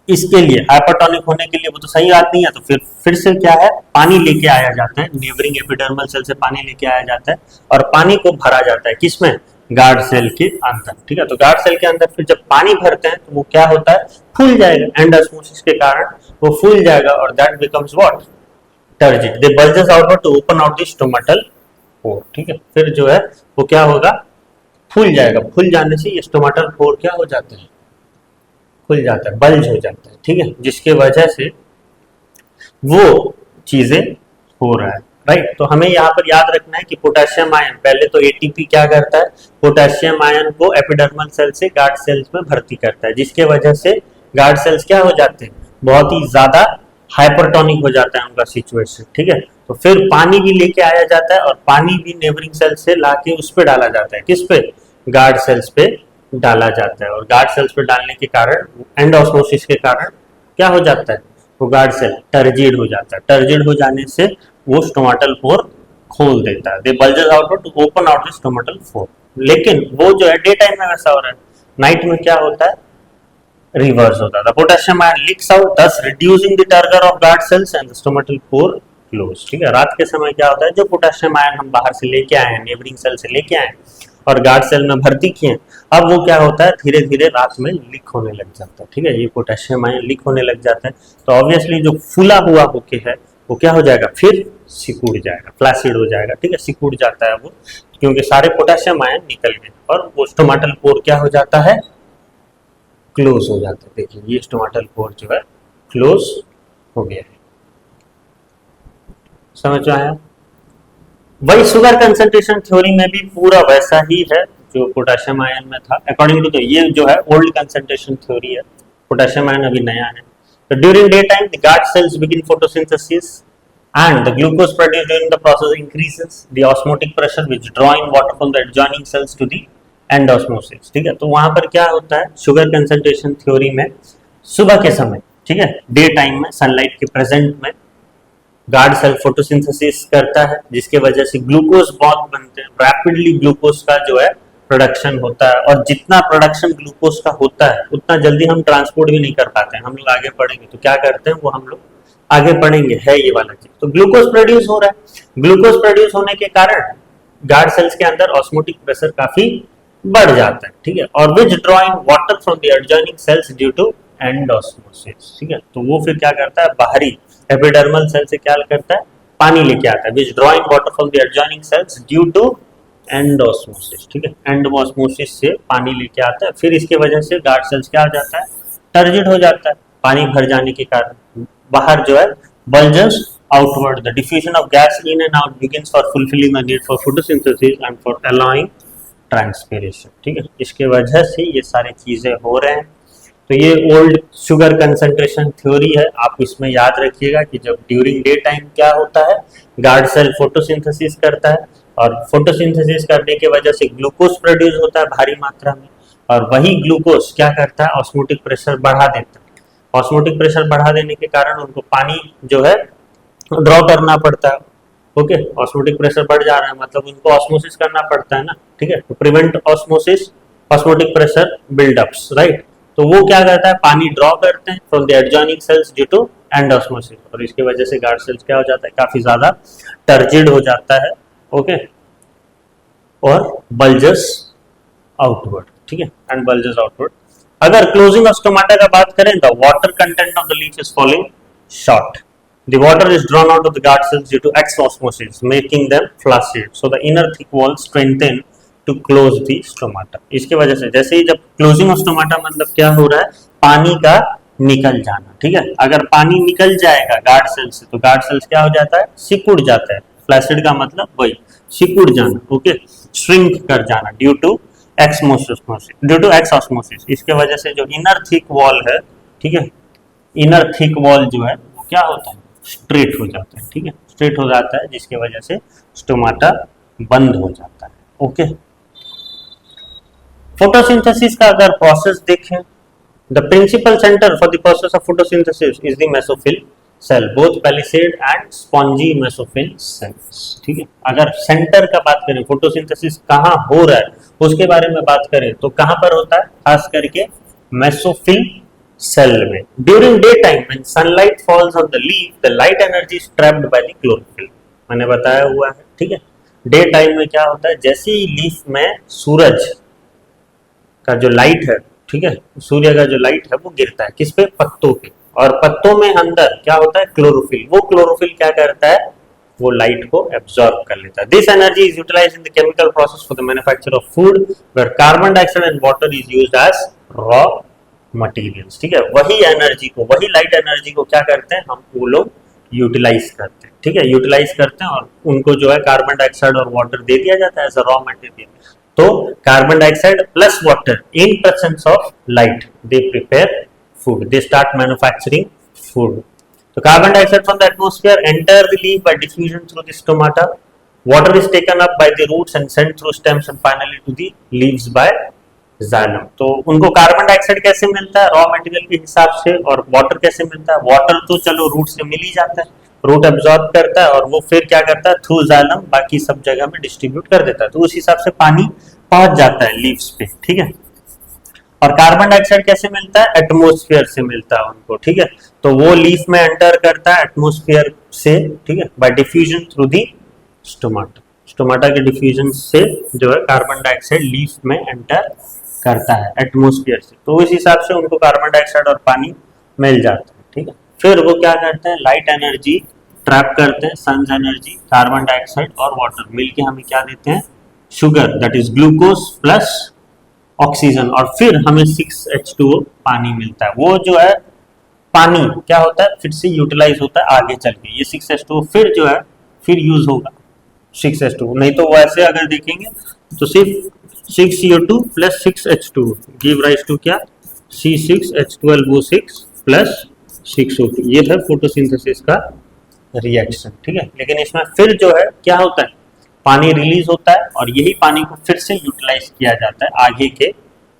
इसके लिए हाइपरटोनिक होने के लिए वो तो सही बात नहीं है, तो फिर से क्या है, पानी लेके आया जाता है, नेबरिंग एपिडर्मल सेल से पानी लेके आया जाता है और पानी को भरा जाता है किसमें, गार्ड सेल के अंदर। ठीक है, तो गार्ड सेल के अंदर फिर जब पानी भरते हैं तो वो क्या होता है, फूल जाएगा, एंडोस्मोसिस के कारण वो फूल जाएगा और that becomes what, turgid. They bulges outward to open out the stomatal pore. ठीक है, फिर जो है वो क्या होगा, फूल जाएगा, फूल जाने से ये स्टोमेटल पोर क्या हो जाता है, खुल जाता है, बल्ज हो जाता है। ठीक है, जिसके वजह से वो चीजें हो रहा है, राइट। तो हमें यहाँ पर याद रखना है कि पोटेशियम आयन, पहले तो एटीपी क्या करता है, पोटेशियम आयन को एपिडर्मल सेल से गार्ड सेल्स में भर्ती करता है, जिसके वजह से गार्ड सेल्स क्या हो जाते हैं, बहुत ही ज्यादा हाइपरटोनिक हो जाता है उनका सिचुएशन। ठीक है, तो फिर पानी भी लेके आया जाता है और पानी भी नेबरिंग सेल से लाके उस पे डाला जाता है, किस पे, गार्ड सेल्स पे डाला जाता है, और गार्ड सेल्स पे डालने के कारण एंडोस्मोसिस के कारण क्या हो जाता है, वो गार्ड सेल टर्जिड हो जाता है। टर्जिड हो जाने से वो स्टोमेटल पोर खोल देता है, they bulges outward to open out the stomatal pore. लेकिन वो जो है डे टाइम में वैसा हो रहा है, नाइट में क्या होता है, रिवर्स होता है, potassium ion leaks out thus reducing the turgor of guard cells and the stomatal pore close। ठीक है, रात के समय क्या होता है, जो पोटेशियम आयन हम बाहर से लेके आए हैं, नेबरिंग सेल से लेके आए हैं और गार्ड सेल में भर्ती किए, अब वो क्या होता है, धीरे धीरे रात में लीक होने लग जाता है। ठीक है, ये पोटेशियम आयन लीक होने लग जाता है, तो ऑब्वियसली जो फूला हुआ होके है वो क्या हो जाएगा, फिर सिकुड़ जाएगा, फ्लैसिड हो जाएगा। ठीक है, सिकुड़ जाता है वो, क्योंकि सारे पोटेशियम आयन निकल गए और वो स्टोमेटल पोर क्या हो जाता है, क्लोज हो जाता है। देखिए ये स्टोमेटल पोर जो है क्लोज हो गया है। समझ में आया? वही शुगर कंसंट्रेशन थ्योरी में भी पूरा वैसा ही है जो पोटेशियम आयन में था, अकॉर्डिंग टू ये जो है ओल्ड कंसंट्रेशन थ्योरी है, पोटेशियम आयन अभी नया है। तो during day time the guard sales begin photosynthesis and the glucose produced during the process increases the osmotic pressure withdrawing water from the adjoining cells to the end osmosis। ठीक है, तो वहां पर क्या होता है शुगर कंसंट्रेशन थ्योरी में, सुबह के समय, ठीक है, डे टाइम में सनलाइट के प्रेजेंट में गार्ड सेल फोटोसिंथेसिस करता है, जिसके वजह से ग्लूकोज बहुत बनते हैं, रैपिडली ग्लूकोज का जो है प्रोडक्शन होता है, और जितना प्रोडक्शन ग्लूकोज का होता है उतना जल्दी हम ट्रांसपोर्ट भी नहीं कर पाते हैं। हम लोग आगे पढ़ेंगे तो क्या करते हैं वो हम लोग आगे पढ़ेंगे, है ये वाला चीज। तो ग्लूकोज प्रोड्यूस हो रहा है, ग्लूकोज प्रोड्यूस होने के कारण गार्ड सेल्स के अंदर ऑस्मोटिक प्रेशर काफी बढ़ जाता है, ठीक है, और withdrawing water from the adjoining cells due to endosmosis. ठीक है, तो वो फिर क्या करता है, बाहरी एपिडर्मल सेल से क्या करता है, पानी लेके आता है, withdrawing water from the adjoining cells due to endosmosis. ठीक है, एंड ऑस्मोसिस से पानी लेके आता है, फिर इसके वजह से गार्ड सेल्स क्या हो जाता है, टर्जिड हो जाता है, पानी भर जाने के कारण बाहर जो है bulges outward, the diffusion of gas in and out begins for fulfilling the need for photosynthesis and for allowing transpiration। ठीक है, इसके वजह से ये सारी चीजें हो रहे हैं। तो ये ओल्ड शुगर कंसंट्रेशन थ्योरी है, आप इसमें याद रखिएगा कि जब ड्यूरिंग डे टाइम क्या होता है, गार्ड सेल फोटोसिंथेसिस करता है, और फोटोसिंथेसिस करने की वजह से ग्लूकोज प्रोड्यूस होता है भारी मात्रा में, और वही ग्लूकोज क्या करता है, ऑस्मोटिक प्रेशर बढ़ा देता है। ऑस्मोटिक प्रेशर बढ़ा देने के कारण उनको पानी जो है ड्रॉ करना पड़ता है। ओके, ऑस्मोटिक प्रेशर बढ़ जा रहा है मतलब उनको ऑस्मोसिस करना पड़ता है ना, ठीक है, to prevent osmosis osmotic pressure buildups, right. तो वो क्या करता है, पानी ड्रॉ करते हैं from the adjoining cells due to endosmosis, और इसकी वजह से गार्ड सेल्स क्या हो जाता है, काफी ज्यादा टर्जिड हो जाता है। ओके, और बल्जेस आउटवर्ड, ठीक है, एंड बल्जेस आउटवर्ड। अगर क्लोजिंग ऑफ स्टोमाटा का बात करें, the water content of the leaf is falling short, the water is drawn out of the guard cells due to exosmosis making them flaccid, so the inner thick wall strengthen to close the stomata. इसके वजह से जैसे ही जब closing of stomata मतलब क्या हो रहा है, पानी का निकल जाना, ठीक है, अगर पानी निकल जाएगा गार्ड सेल से तो गार्ड सेल्स क्या हो जाता है, सिकुड़ जाता है, फ्लासिड का मतलब वही सिकुड़ जाना, ओके, श्रिंक कर जाना ड्यू टू एक्स ऑस्मोसिस। इसके वजह से जो इनर थिक वॉल है, ठीक है, इनर थिक वॉल जो है वो क्या होता है, स्ट्रेट हो जाता है, ठीक है, स्ट्रेट हो जाता है, जिसके वजह से स्टोमाटा बंद हो जाता है। ओके, फोटोसिंथेसिस का अगर प्रोसेस देखें, the principal centre for the process of photosynthesis is the mesophyll cell, both palisade and spongy mesophyll cells. ठीक है, अगर सेंटर का बात करें, फोटोसिंथेसिस कहाँ हो रहा है उसके बारे में बात करें तो कहां पर होता है, खास करके मेसोफिल सेल में। During day time when sunlight falls on the leaf, the light energy is trapped by the chlorophyll, मैंने बताया हुआ है, ठीक है। डे टाइम में क्या होता है, जैसे ही लीफ में सूरज का जो लाइट है, ठीक है, सूर्य का जो लाइट है वो गिरता है किस पे, पत्तों पे, और पत्तों में अंदर क्या होता है, क्लोरोफिल, वो क्लोरोफिल क्या करता है, वो लाइट को एब्जॉर्ब कर लेता है। This energy is utilised in the chemical process for the manufacture of food where carbon dioxide and water is used as raw materials. ठीक है, वही एनर्जी को, वही लाइट एनर्जी को क्या करते हैं हम, वो लोग यूटिलाइज करते हैं, ठीक है, यूटिलाइज करते हैं, और उनको जो है कार्बन डाइऑक्साइड और वाटर दे दिया जाता है एज अ रॉ मटेरियल। तो carbon dioxide plus water in presence of light they prepare food, they start manufacturing food. So carbon dioxide from the atmosphere enter the leaf by diffusion through the stomata, water is taken up by the roots and sent through stems and finally to the leaves by xylem। तो उनको carbon dioxide कैसे मिलता है, raw material के हिसाब से, और water कैसे मिलता है, वाटर तो चलो रूट से मिल ही जाता है, रूट एब्जॉर्ब करता है, और वो फिर क्या करता है, थ्रू जाइलम बाकी सब जगह में डिस्ट्रीब्यूट कर देता है, तो उस हिसाब से पानी पहुंच जाता है लीव्स पे, ठीक है। और कार्बन डाइऑक्साइड कैसे मिलता है, एटमॉस्फेयर से मिलता है उनको, ठीक है, तो वो लीफ में एंटर करता है एटमॉस्फेयर से, ठीक है, bye diffusion through the stomata, stomata के डिफ्यूजन से जो है कार्बन डाइऑक्साइड लीफ में एंटर करता है एटमॉस्फेयर से, तो इस हिसाब से उनको कार्बन डाइऑक्साइड और पानी मिल जाता है, ठीक है। फिर वो क्या करते हैं, लाइट एनर्जी ट्रैप करते हैं, सन्स एनर्जी, कार्बन डाइऑक्साइड और वाटर मिलके हमें क्या देते हैं, sugar, that is glucose plus oxygen, और फिर हमें 6H2O पानी मिलता है। वो जो है पानी क्या होता है, फिर से यूटिलाइज होता है आगे चल के, ये 6H2O फिर जो है फिर यूज होगा 6H2, नहीं तो वैसे अगर देखेंगे तो सिर्फ 6CO2 plus 6H2 give rise to क्या, C6H12O6 प्लस 6O2। ये है फोटोसिंथेसिस का रिएक्शन, ठीक है। लेकिन इसमें फिर जो है क्या होता है, पानी रिलीज होता है और यही पानी को फिर से यूटिलाइज किया जाता है आगे के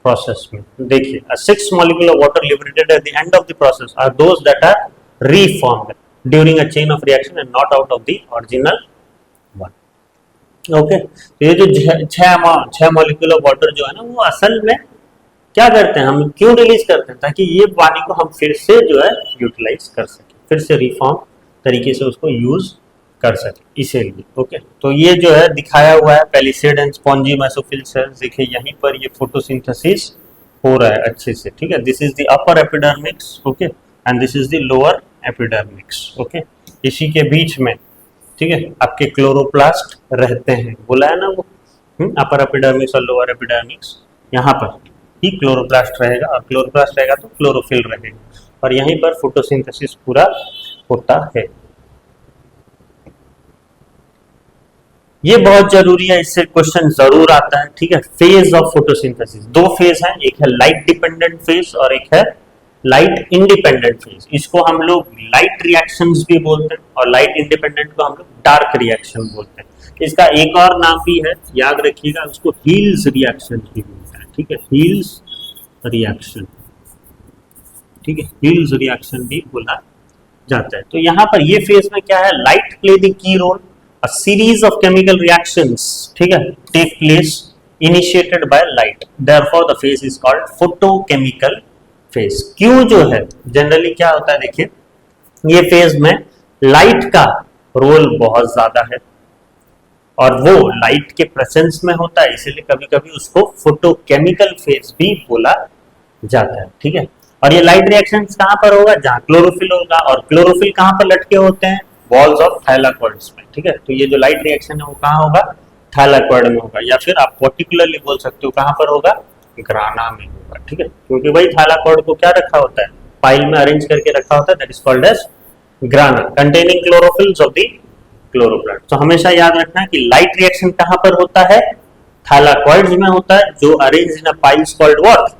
प्रोसेस में। देखिए, a 6 molecule of water liberated at the end of the process are those that are reformed during a chain of reaction and not out of the original one। Okay, तो ये जो छह मॉलिक्यूल ऑफ वाटर जो है ना, वो असल में क्या करते हैं, हम क्यों रिलीज करते हैं, ताकि ये पानी को हम फिर से जो है यूटिलाइज कर सके, फिर से रिफॉर्म तरीके से उसको यूज कर सके, इसीलिए। ओके, तो ये जो है दिखाया हुआ है palisade and spongy mesophyll sales. देखिए यहीं पर ये फोटोसिंथेसिस हो रहा है अच्छे से, ठीक है। This is the upper epidermis, okay, and this is the lower epidermis, okay. इसी के बीच में, ठीक है, आपके क्लोरोप्लास्ट रहते हैं, बोला है ना वो, अपर एपिडर्मिक्स और लोअर एपिडर्मिक्स। यहाँ पर ही क्लोरोप्लास्ट रहेगा, और क्लोरोप्लास्ट रहेगा तो क्लोरोफिल रहेगा, और यहीं पर फोटोसिंथेसिस पूरा होता है। ये बहुत जरूरी है, इससे क्वेश्चन जरूर आता है, ठीक है। फेज ऑफ फोटोसिंथेसिस, दो फेज हैं, एक है लाइट डिपेंडेंट फेज और एक है लाइट इंडिपेंडेंट फेज। इसको हम लोग लाइट रिएक्शंस भी बोलते हैं, और लाइट इंडिपेंडेंट को हम लोग डार्क रिएक्शन बोलते हैं। इसका एक और नाम भी है, याद रखिएगा, उसको हील्स रिएक्शन भी बोलते हैं, ठीक है, हील्स रिएक्शन, ठीक है, हील्स रिएक्शन भी बोला जाता है। तो यहाँ पर ये फेज में क्या है, light play the key role, a series of chemical reactions, ठीक है, take place initiated by light, therefore the phase is called photochemical phase। क्यों जो है जनरली क्या होता है, देखिए ये फेज में लाइट का रोल बहुत ज्यादा है, और वो लाइट के प्रेजेंस में होता है, इसीलिए कभी कभी उसको फोटोकेमिकल फेज भी बोला जाता है, ठीक है। और ये लाइट रिएक्शंस कहाँ पर होगा, जहाँ क्लोरोफिल होगा, और क्लोरोफिल कहाँ पर लटके होते हैं, वॉल्स ऑफ थाइलाकॉइड्स में, ठीक है। तो ये जो लाइट रिएक्शन है वो कहाँ होगा, थाइलाकॉइड में होगा, या फिर आप पर्टिकुलरली बोल सकते हो कहाँ पर होगा, ग्राना में होगा, ठीक है, क्योंकि वही थाइलाकॉइड को क्या रखा होता है, पाइल में अरेंज करके रखा होता है, that is called as grana containing chlorophylls of the chloroplast. तो हमेशा याद रखना कि लाइट रिएक्शन कहाँ पर होता है, थाइलाकॉइड्स में होता है, जो arrange in a piles called what,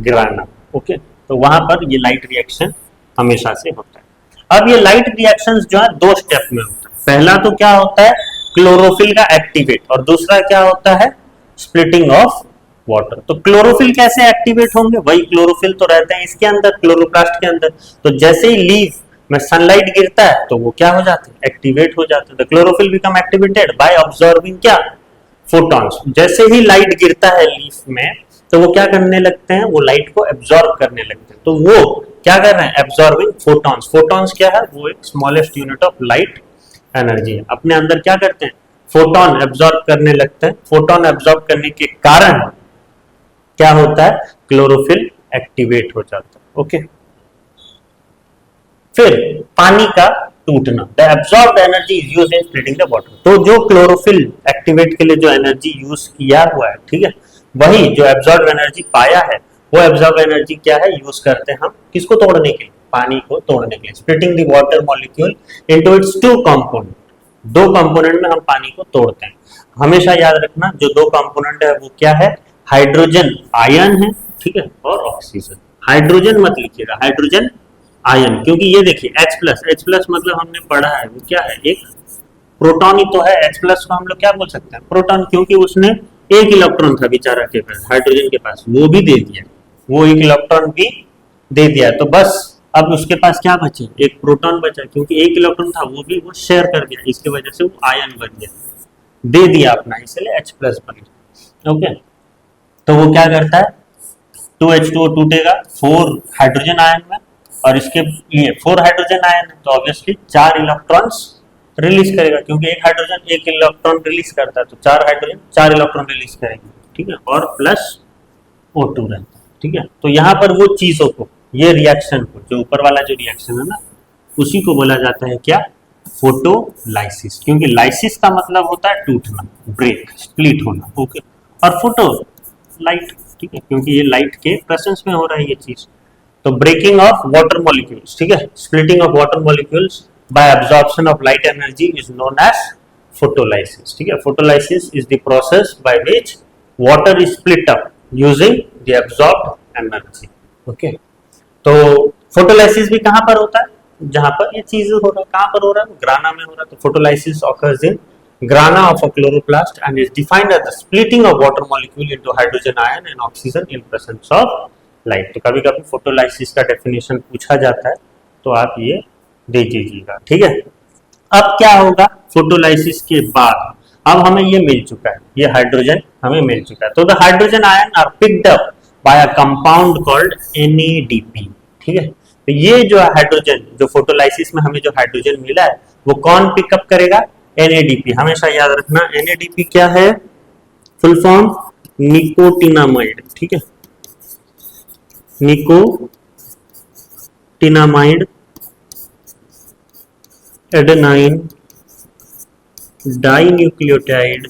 ग्राना, okay. तो वहां पर ये लाइट रिएक्शन हमेशा से होता है। अब ये लाइट रिएक्शंस जो है दो स्टेप में होता है। पहला तो क्या होता है, क्लोरोफिल का एक्टिवेट, और दूसरा क्या होता है, स्प्लिटिंग ऑफ वाटर। तो क्लोरोफिल कैसे एक्टिवेट होंगे, वही क्लोरोफिल तो रहते हैं इसके अंदर, क्लोरोप्लास्ट के अंदर। तो जैसे ही लीफ में सनलाइट गिरता है तो वो क्या हो जाते हैं, एक्टिवेट हो जाते हैं। The chlorophyll become activated by observing क्या, फोटॉन्स। जैसे ही लाइट गिरता है लीफ में तो वो क्या करने लगते हैं, वो लाइट को एब्जॉर्ब करने लगते हैं। तो वो क्या कर रहे हैं, एब्जॉर्बिंग फोटॉन्स। फोटॉन्स क्या है, वो एक smallest unit of light energy है, अपने अंदर क्या करते हैं, फोटॉन एब्जॉर्ब करने लगते हैं। फोटॉन एब्जॉर्ब करने के कारण क्या होता है, क्लोरोफिल एक्टिवेट हो जाता है, ओके। फिर पानी का टूटना, the absorbed energy is used in splitting the water. तो जो क्लोरोफिल एक्टिवेट के लिए जो एनर्जी यूज किया हुआ है, ठीक है, वही जो एब्जॉर्ब एनर्जी पाया है, वो एब्जॉर्ब एनर्जी क्या है, यूज करते हैं हम किसको तोड़ने के लिए, पानी को तोड़ने के लिए। Splitting the water molecule into its two component, दो कंपोनेंट में हम पानी को तोड़ते हैं। हमेशा याद रखना जो दो कंपोनेंट है वो क्या है, हाइड्रोजन आयन है, ठीक है, और ऑक्सीजन। हाइड्रोजन मत लिखिएगा, हाइड्रोजन आयन, क्योंकि ये देखिए H प्लस मतलब हमने पढ़ा है वो क्या है, एक प्रोटॉन ही तो है। H प्लस को हम लोग क्या बोल सकते हैं, प्रोटॉन, क्योंकि उसने एक इलेक्ट्रॉन था बेचारा के पास, हाइड्रोजन के पास, वो भी दे दिया, वो एक इलेक्ट्रॉन भी दे दिया। तो बस अब उसके पास क्या बचे, एक प्रोटॉन बचा, क्योंकि एक इलेक्ट्रॉन था वो भी वो शेयर कर दिया, इसकी वजह से वो आयन बन गया, दे दिया अपना, इसलिए H प्लस बन गया, ओके। तो वो क्या करता है, 2H2O टूटेगा 4 हाइड्रोजन आयन में, और इसके लिए 4 हाइड्रोजन आयन है तो ऑब्वियसली 4 इलेक्ट्रॉन्स रिलीज करेगा, क्योंकि एक हाइड्रोजन एक इलेक्ट्रॉन रिलीज करता है, तो 4 हाइड्रोजन 4 इलेक्ट्रॉन रिलीज करेंगे, ठीक है, और प्लस O2 रहता है, ठीक है। तो यहाँ पर वो चीजों को, ये रिएक्शन को, जो ऊपर वाला जो रिएक्शन है ना, उसी को बोला जाता है क्या, फोटोलाइसिस। क्योंकि लाइसिस का मतलब होता है टूटना, ब्रेक, स्प्लिट होना, ओके, और फोटो लाइट, ठीक है, क्योंकि ये लाइट के प्रेजेंस में हो रहा है ये चीज। तो ब्रेकिंग ऑफ वाटर मॉलिक्यूल्स, ठीक है, splitting of water molecules by absorption of light energy is known as photolysis. ठीक है, photolysis is the process by which water is split up using the absorbed energy. Okay, तो photolysis भी कहां पर होता है? जहां पर ये चीज हो रहा है, कहां पर हो रहा है? ग्राना में हो रहा है। तो photolysis occurs in grana of a chloroplast and is defined as the splitting of water molecule into hydrogen ion and oxygen in presence of light। तो कभी कभी फोटोलाइसिस का डेफिनेशन पूछा जाता है, तो आप ये दे दीजिएगा। ठीक है, अब क्या होगा फोटोलाइसिस के बाद? अब हमें ये मिल चुका है, ये हाइड्रोजन हमें मिल चुका है। तो the hydrogen ion are picked up by a compound called NADP। ठीक है, तो ये जो हाइड्रोजन, जो फोटोलाइसिस में हमें जो हाइड्रोजन मिला है, वो कौन पिकअप करेगा? NADP। हमेशा याद रखना NADP क्या है? Full form nicotinamide. ठीक है, निकोटिनामाइड एडेनाइन डाइन्यूक्लियोटाइड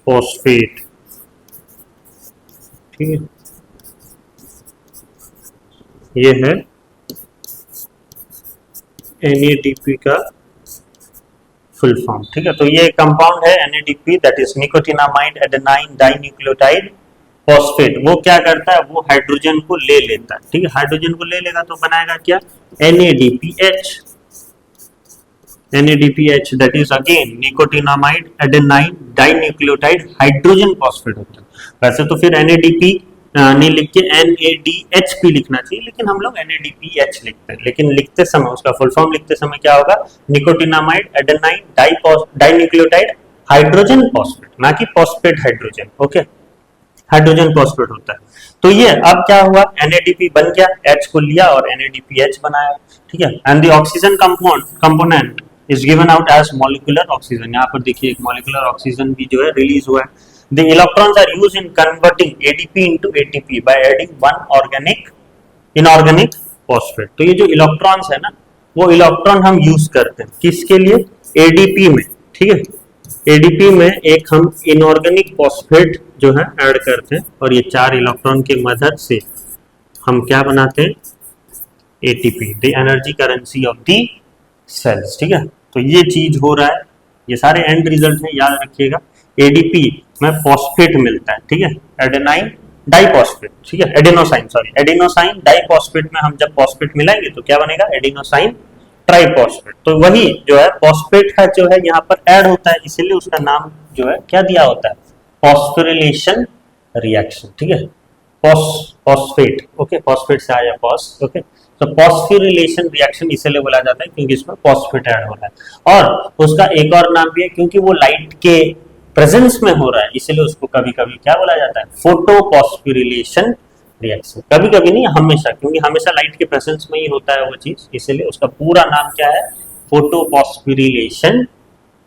फॉस्फेट। ठीक है, ये है NADP का फुल फॉर्म। ठीक है, तो ये कंपाउंड है NADP, that is nicotinamide adenine dinucleotide phosphate. वो क्या करता है? वो हाइड्रोजन को ले लेता है। ठीक है, हाइड्रोजन को ले लेगा तो बनाएगा क्या? NADPH। NADPH that is again nicotinamide adenine dinucleotide hydrogen phosphate होता है। वैसे तो फिर NADP नहीं लिख के NADHP लिखना चाहिए, लेकिन हम लोग NADPH लिखते हैं। लेकिन लिखते समय उसका फुल फॉर्म लिखते समय क्या होगा? Nicotinamide adenine dinucleotide hydrogen phosphate, ना कि phosphate hydrogen. Okay, hydrogen phosphate होता है। तो ये अब क्या हुआ? NADP बन गया, H को लिया और NADPH बनाया। ठीक है, and the oxygen component is given out as molecular oxygen. यहाँ पर देखिए एक मॉलिक्यूलर ऑक्सीजन भी जो है रिलीज हुआ है। The electrons are used in converting ADP into ATP by adding one inorganic phosphate। तो ये जो इलेक्ट्रॉन्स है ना, वो इलेक्ट्रॉन हम यूज करते हैं किसके लिए? ADP में। ठीक है, ADP में एक हम इनऑर्गेनिक फॉस्फेट जो है ऐड करते हैं, और ये 4 इलेक्ट्रॉन के मदद से हम क्या बनाते हैं? ATP, the energy currency of the cells. ठीक है, तो ये चीज हो रहा है, ये सारे एंड रिजल्ट हैं, याद रखिएगा। ADP में फॉस्फेट मिलता है। ठीक है, एडेनाइन डाइफॉस्फेट। ठीक है, एडेनोसाइन डाइफॉस्फेट में हम जब फॉस्फेट मिलाएंगे तो क्या बनेगा? Adenosine triphosphate. तो वही जो है फॉस्फेट का जो है यहाँ पर ऐड होता है, इसीलिए उसका नाम जो है क्या दिया होता है? Phosphorylation reaction. ठीक है, फॉस्फेट। ओके, फॉस्फेट से आया फॉस। ओके, तो फॉस्फोरिलेशन रिएक्शन इसलिए बोला जाता है क्योंकि इसमें फॉस्फेट ऐड हो रहा है। और उसका एक और नाम भी है, क्योंकि वो लाइट के प्रेजेंस में हो रहा है, इसलिए उसको कभी कभी क्या बोला जाता है? Photophosphorylation reaction. कभी कभी नहीं, हमेशा, क्योंकि हमेशा लाइट के प्रेजेंस में ही होता है वो चीज, इसलिए उसका पूरा नाम क्या है? Photophosphorylation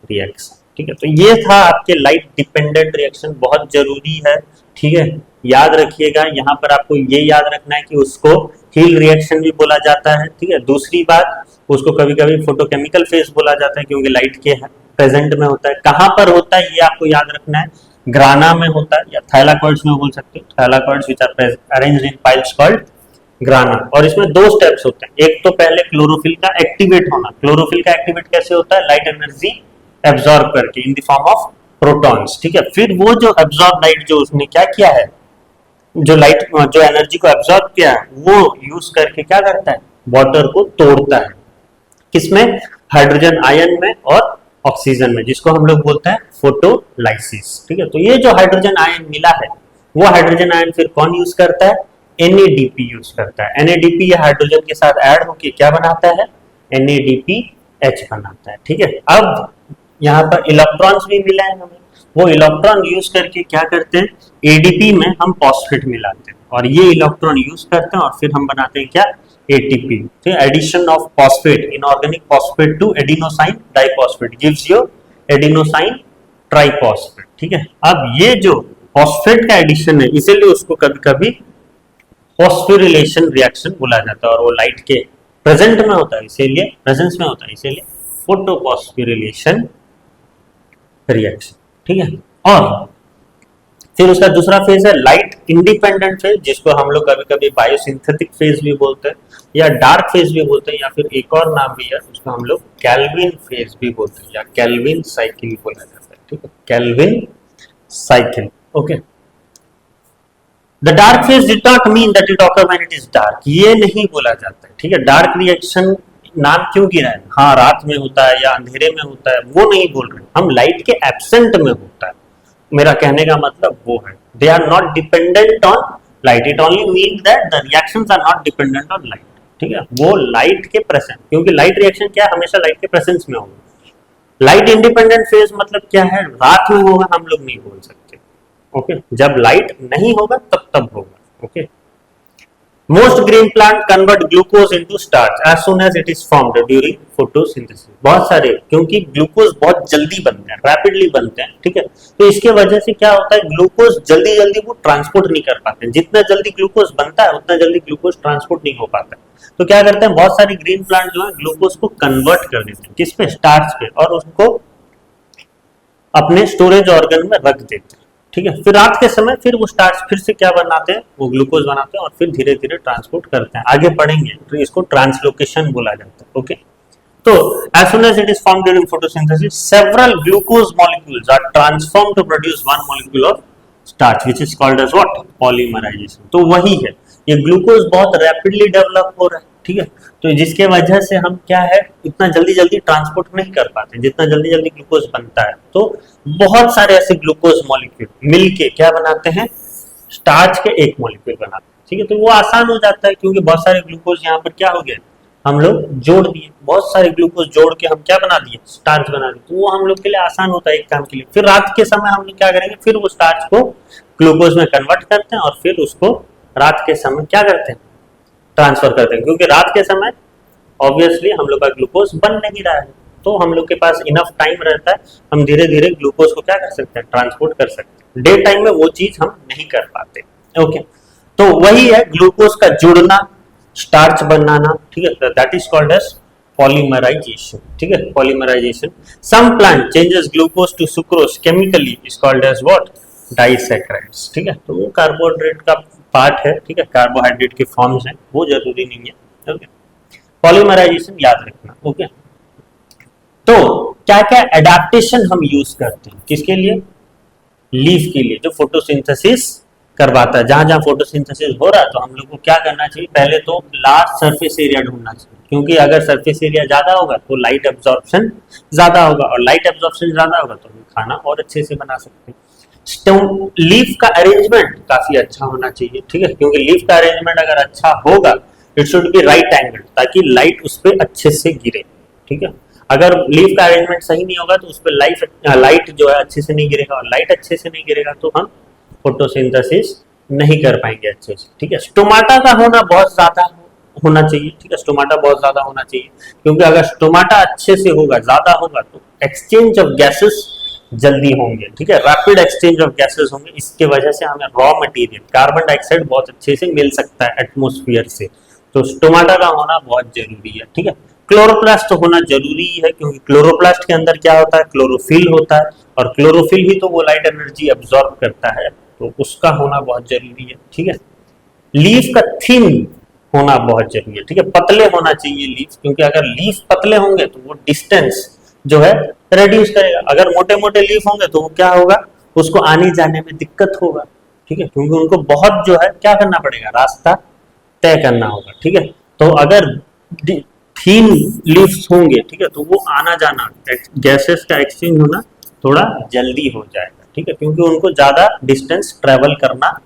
reaction. ठीक है, तो ये था आपके लाइट डिपेंडेंट रिएक्शन, बहुत जरूरी है। ठीक है, याद रखिएगा, यहाँ पर आपको ये याद रखना है कि उसको हील रिएक्शन भी बोला जाता है। ठीक है, दूसरी बात, उसको कभी कभी फोटोकेमिकल फेज बोला जाता है, क्योंकि लाइट के प्रेजेंट में होता है। कहां पर होता है ये आपको याद रखना है, ग्राना में होता है, या थैलाकॉइड्स में बोल सकते हो, thylakoids which are arranged in piles called grana. और इसमें 2 स्टेप्स होते हैं। एक तो पहले क्लोरोफिल का एक्टिवेट होना। क्लोरोफिल का एक्टिवेट कैसे होता है? लाइट एनर्जी एब्जॉर्ब करके in the form of protons. ठीक है, फिर वो जो एब्जॉर्ब लाइट जो उसने क्या किया है, जो लाइट जो एनर्जी को एब्जॉर्ब किया है, वो यूज करके क्या करता है? वाटर को तोड़ता है। किसमें? हाइड्रोजन आयन में और ऑक्सीजन में, जिसको हम लोग बोलते हैं फोटोलाइसिस। ठीक है, तो ये जो हाइड्रोजन आयन मिला है, वो हाइड्रोजन आयन फिर कौन यूज करता है? NADP यूज करता है। NADP ये हाइड्रोजन के साथ ऐड होके क्या बनाता है? NADPH बनाता है। ठीक है, अब यहाँ पर इलेक्ट्रॉन्स भी मिला है हमें, वो इलेक्ट्रॉन यूज करके क्या करते हैं? ADP में हम फॉस्फेट मिलाते हैं, और ये इलेक्ट्रॉन यूज करते हैं, और फिर हम बनाते हैं क्या? ATP। तो addition of phosphate, inorganic phosphate to adenosine diphosphate gives you adenosine triphosphate. ठीक है, अब ये जो फॉस्फेट का एडिशन है, इसीलिए उसको कभी कभी फॉस्फोरिलेशन रिएक्शन बोला जाता है, और वो लाइट के प्रेजेंट में होता है, इसीलिए प्रेजेंस में होता है, इसीलिए फोटोफॉस्फोरिलेशन रिएक्शन। ठीक है, और फिर उसका दूसरा फेज है लाइट इंडिपेंडेंट फेज, जिसको हम लोग कभी कभी बायोसिंथेटिक फेज भी बोलते हैं या डार्क फेज भी बोलते हैं, या फिर एक और नाम भी है उसको हम लोग कैल्विन फेज भी बोलते हैं या कैल्विन साइकिल बोला जाता है, ठीक है, Calvin cycle. Okay, the dark phase did not mean that it occur when it is dark, ये नहीं बोला जाता है, ठीक है। डार्क रिएक्शन नाम क्यों गिरा है, हाँ रात में होता है या अंधेरे में होता है, वो नहीं बोल रहे, हम लाइट के एब्सेंट में होता है, मेरा कहने का मतलब वो है। They are not dependent on light, it only mean that the reactions are not dependent on light, ठीक है, वो लाइट के प्रेजेंस, क्योंकि लाइट रिएक्शन क्या है, हमेशा लाइट के प्रेजेंस में होगा। लाइट इंडिपेंडेंट फेज मतलब क्या है, रात में होगा हम लोग नहीं बोल सकते, ओके, जब लाइट नहीं होगा तब होगा। Okay, most green plant convert glucose into starch as soon as it is formed during photosynthesis. बहुत सारे, क्योंकि ग्लूकोज बहुत जल्दी बनते हैं, रैपिडली बनते हैं, ठीक है, तो इसके वजह से क्या होता है, ग्लूकोज जल्दी जल्दी वो ट्रांसपोर्ट नहीं कर पाते, जितना जल्दी ग्लूकोज बनता है उतना जल्दी ग्लूकोज ट्रांसपोर्ट नहीं हो पाता है। तो क्या करते हैं, बहुत सारे ग्रीन प्लांट जो है ग्लूकोज को कन्वर्ट कर देते हैं, किस पे, स्टार्च पे, और उसको अपने स्टोरेज ऑर्गन में रख देते हैं, ठीक है। फिर रात के समय फिर वो स्टार्च फिर से क्या बनाते हैं, वो ग्लूकोज बनाते हैं और फिर धीरे धीरे ट्रांसपोर्ट करते हैं। आगे पढ़ेंगे तो इसको ट्रांसलोकेशन बोला जाता है। ओके, तो as soon as it is formed during photosynthesis, several glucose molecules are transformed to produce one molecule of starch, which is called as what, polymerization। तो वही है, ये ग्लूकोज बहुत रैपिडली डेवलप हो रहा है, ठीक है, तो जिसके वजह से हम क्या है, इतना जल्दी जल्दी ट्रांसपोर्ट नहीं कर पाते, जितना जल्दी जल्दी ग्लूकोज बनता है। तो बहुत सारे ऐसे ग्लूकोज मॉलिक्यूल मिलके क्या बनाते हैं, स्टार्च के एक मॉलिक्यूल बनाते हैं, ठीक है, तो वो आसान हो जाता है, क्योंकि बहुत सारे ग्लूकोज यहाँ पर क्या हो गए, हम लोग जोड़ दिए, बहुत सारे ग्लूकोज जोड़ के हम क्या बना दिए, स्टार्च बना दिए, तो वो हम लोग के लिए आसान होता है एक काम के लिए। फिर रात के समय हम लोग क्या करेंगे, फिर वो स्टार्च को ग्लूकोज में कन्वर्ट करते हैं और फिर उसको रात के समय क्या करते हैं, ट्रांसफर करते हैं, क्योंकि रात के समय ऑब्वियसली हम लोग का ग्लूकोज बन नहीं रहा है, तो हम लोग के पास इनफ टाइम रहता है, हम धीरे धीरे ग्लूकोज को क्या कर सकते हैं, ट्रांसपोर्ट कर सकते हैं। डे टाइम में वो चीज हम नहीं कर पाते। ओके, तो वही है ग्लूकोज का जुड़ना, स्टार्च बनाना, ठीक है, that is called as polymerisation, ठीक है, polymerisation. Some plant changes glucose to sucrose chemically is called as what, disaccharides, ठीक है, तो वो कार्बोहाइड्रेट का पार्ट है, ठीक है, कार्बोहाइड्रेट के फॉर्म्स हैं, वो जरूरी नहीं है। ओके, पॉलीमराइजेशन याद रखना। ओके, तो क्या क्या एडेप्टेशन हम यूज करते हैं, किसके लिए, लीफ के लिए, जो फोटोसिंथेसिस करवाता है। जहां जहां फोटोसिंथेसिस हो रहा है तो हम लोग को क्या करना चाहिए, पहले तो लार्ज सरफेस एरिया ढूंढना चाहिए, क्योंकि अगर सरफेस एरिया ज्यादा होगा तो लाइट एब्जॉर्प्शन ज्यादा होगा, और लाइट एब्जॉर्प्शन ज्यादा होगा तो हम खाना और अच्छे से बना सकते हैं। लीफ का अरेंजमेंट काफी अच्छा होना चाहिए, ठीक है, क्योंकि लीफ का अरेंजमेंट अगर अच्छा होगा, it should be right angle, ताकि लाइट उस पर अच्छे से गिरे, ठीक है। अगर लीफ का अरेंजमेंट सही नहीं होगा तो उस पर लाइट जो है अच्छे से नहीं गिरेगा, और लाइट अच्छे से नहीं गिरेगा तो हम फोटोसिंथेसिस नहीं कर पाएंगे अच्छे से, ठीक है। स्टोमाटा का होना बहुत ज्यादा होना चाहिए, ठीक है, स्टोमाटा बहुत ज्यादा होना चाहिए, क्योंकि अगर स्टोमाटा अच्छे से होगा, ज्यादा होगा, तो एक्सचेंज ऑफ गैसेस जल्दी होंगे, ठीक है, रैपिड एक्सचेंज ऑफ गैसेस होंगे, इसके वजह से हमें रॉ मटेरियल कार्बन डाइऑक्साइड बहुत अच्छे से मिल सकता है एटमॉस्फेयर से, तो स्टोमाटा का होना बहुत जरूरी है, ठीक है। क्लोरोप्लास्ट होना जरूरी है, क्योंकि क्लोरोप्लास्ट के अंदर क्या होता है, क्लोरोफिल होता है, और क्लोरोफिल ही तो वो लाइट एनर्जी एब्जॉर्ब करता है, तो उसका होना बहुत जरूरी है, ठीक है। लीफ का थिन होना बहुत जरूरी है, ठीक है, पतले होना चाहिए लीफ, क्योंकि अगर लीफ पतले होंगे तो वो डिस्टेंस जो है रिड्यूस करेगा, अगर मोटे मोटे लीफ होंगे तो वो क्या होगा, उसको आने जाने में दिक्कत होगा, ठीक है, क्योंकि उनको बहुत जो है क्या करना पड़ेगा, रास्ता तय करना होगा, ठीक है। तो अगर थीन लीव्स होंगे, ठीक है, तो वो आना जाना, गैसेस का एक्सचेंज होना थोड़ा जल्दी हो जाएगा, ठीक है, क्योंकि उनको ज्यादा डिस्टेंस ट्रेवल करना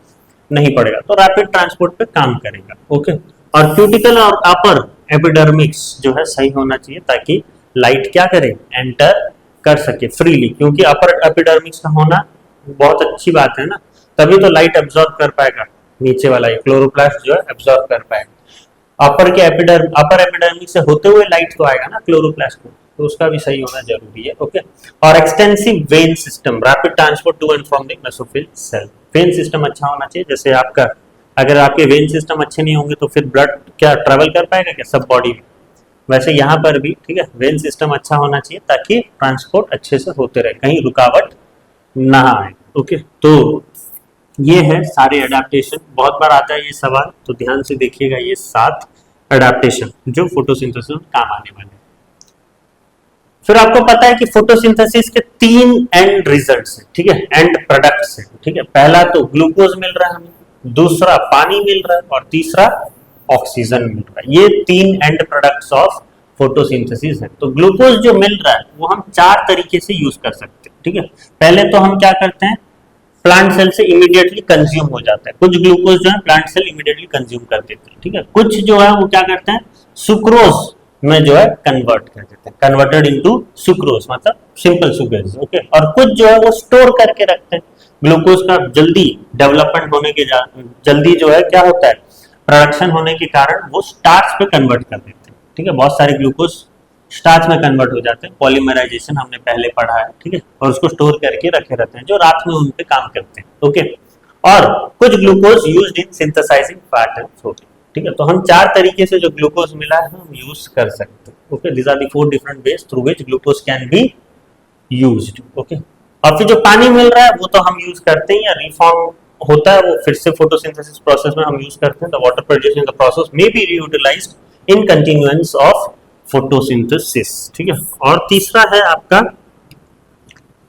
नहीं पड़ेगा, तो रैपिड ट्रांसपोर्ट पे काम करेगा। ओके, और क्यूटिकल और अपर एपिडर्मिक्स जो है सही होना चाहिए, ताकि लाइट क्या करे, एंटर कर सके फ्रीली, क्योंकि अपर एपिडर्मिक्स का होना बहुत अच्छी बात है ना, तभी तो लाइट एब्जॉर्ब कर पाएगा, नीचे वाला ये क्लोरोप्लास्ट जो है एब्जॉर्ब कर पाएगा। अपर एपिडर्मिक्स से होते हुए लाइट तो आएगा ना क्लोरोप्लास्ट में, तो उसका भी सही होना जरूरी है। ओके, और extensive vein system, rapid transport to and from the mesophyll cell, vein system अच्छा होना चाहिए, जैसे आपका अगर आपके वेन सिस्टम अच्छे नहीं होंगे तो फिर ब्लड क्या ट्रेवल कर पाएगा क्या सब बॉडी में, वैसे यहाँ पर भी, ठीक है, वेन सिस्टम अच्छा होना चाहिए, ताकि ट्रांसपोर्ट अच्छे से होते रहे, कहीं रुकावट ना आए। ओके, तो ये है सारे एडेप्टेशन, बहुत बार आता है ये सवाल, तो ध्यान से देखिएगा, ये 7 एडेप्टेशन जो फोटोसिंथेसिस में काम आने वाले हैं। फिर आपको पता है कि फोटोसिंथेसिस के 3 एंड रिजल्ट्स हैं, ठीक है, एंड प्रोडक्ट्स हैं, ठीक है। पहला तो ग्लूकोज मिल रहा है हमें, दूसरा पानी मिल रहा है और तीसरा ऑक्सीजन मिल रहा है। ये 3 एंड प्रोडक्ट्स ऑफ फोटोसिंथेसिस है। तो ग्लूकोज जो मिल रहा है वो हम 4 तरीके से यूज कर सकते हैं, ठीक है। पहले तो हम क्या करते हैं, प्लांट सेल से इमीडिएटली कंज्यूम हो जाता है, कुछ ग्लूकोज जो है प्लांट सेल इमीडिएटली कंज्यूम कर देते हैं, ठीक है। कुछ जो है वो क्या करते हैं, सुक्रोज में जो है कन्वर्ट कर देते हैं, कन्वर्टेड इनटू सुक्रोज, मतलब सिंपल सुगर, ओके। और कुछ जो है वो स्टोर करके रखते हैं, ग्लूकोज का जल्दी डेवलपमेंट होने के जल्दी जो है क्या होता है, प्रोडक्शन होने के कारण वो स्टार्च पे कन्वर्ट कर देते हैं, ठीक है। बहुत सारे ग्लूकोज स्टार्च में कन्वर्ट हो जाते हैं, पॉलीमराइजेशन हमने पहले पढ़ा है, ठीक है। और उसको स्टोर करके रखे रहते हैं जो रात में उन पे काम करते हैं, ओके। और कुछ glucose used in synthesising fat and protein, ठीक है। तो हम 4 तरीके से जो ग्लूकोज मिला है हम यूज कर सकते हैं, okay. These are the 4 different ways through which glucose can be used, okay. और फिर जो पानी मिल रहा है वो तो हम यूज करते हैं या रिफॉर्म होता है, वो फिर से फोटोसिंथेसिस प्रोसेस में हम यूज करते हैं। The water produced in the process may be reutilised in continuance of photosynthesis, ठीक है। और तीसरा है आपका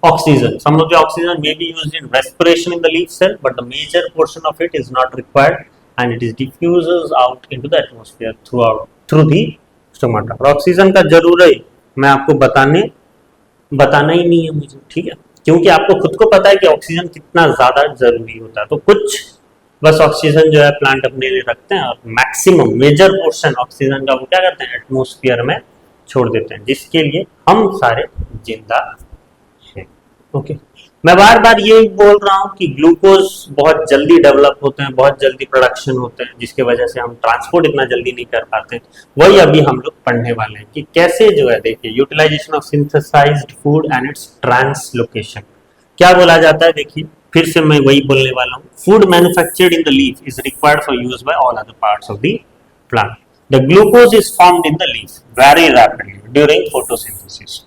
oxygen. Some of the oxygen may be used in respiration in the leaf cell, but the major portion of it is not required and it is diffuses out into the atmosphere through the stomata. और oxygen का जरूर है, मैं आपको बताना ही नहीं है मुझे, ठीक है, क्योंकि आपको खुद को पता है कि ऑक्सीजन कितना ज्यादा जरूरी होता है। तो कुछ बस ऑक्सीजन जो है प्लांट अपने लिए रखते हैं और मैक्सिमम मेजर पोर्शन ऑक्सीजन का वो क्या करते हैं, एटमॉस्फेयर में छोड़ देते हैं, जिसके लिए हम सारे जिंदा हैं, ओके। मैं बार बार ये बोल रहा हूँ कि ग्लूकोज बहुत जल्दी डेवलप होते हैं, बहुत जल्दी प्रोडक्शन होते हैं, जिसके वजह से हम ट्रांसपोर्ट इतना जल्दी नहीं कर पाते। वही अभी हम लोग पढ़ने वाले हैं कि कैसे जो है, देखिए, utilisation of synthesised food and its translocation क्या बोला जाता है। देखिए फिर से मैं वही बोलने वाला हूँ, food manufactured in the leaf is required for use by all other parts of the plant. The glucose is formed in the leaf very rapidly during photosynthesis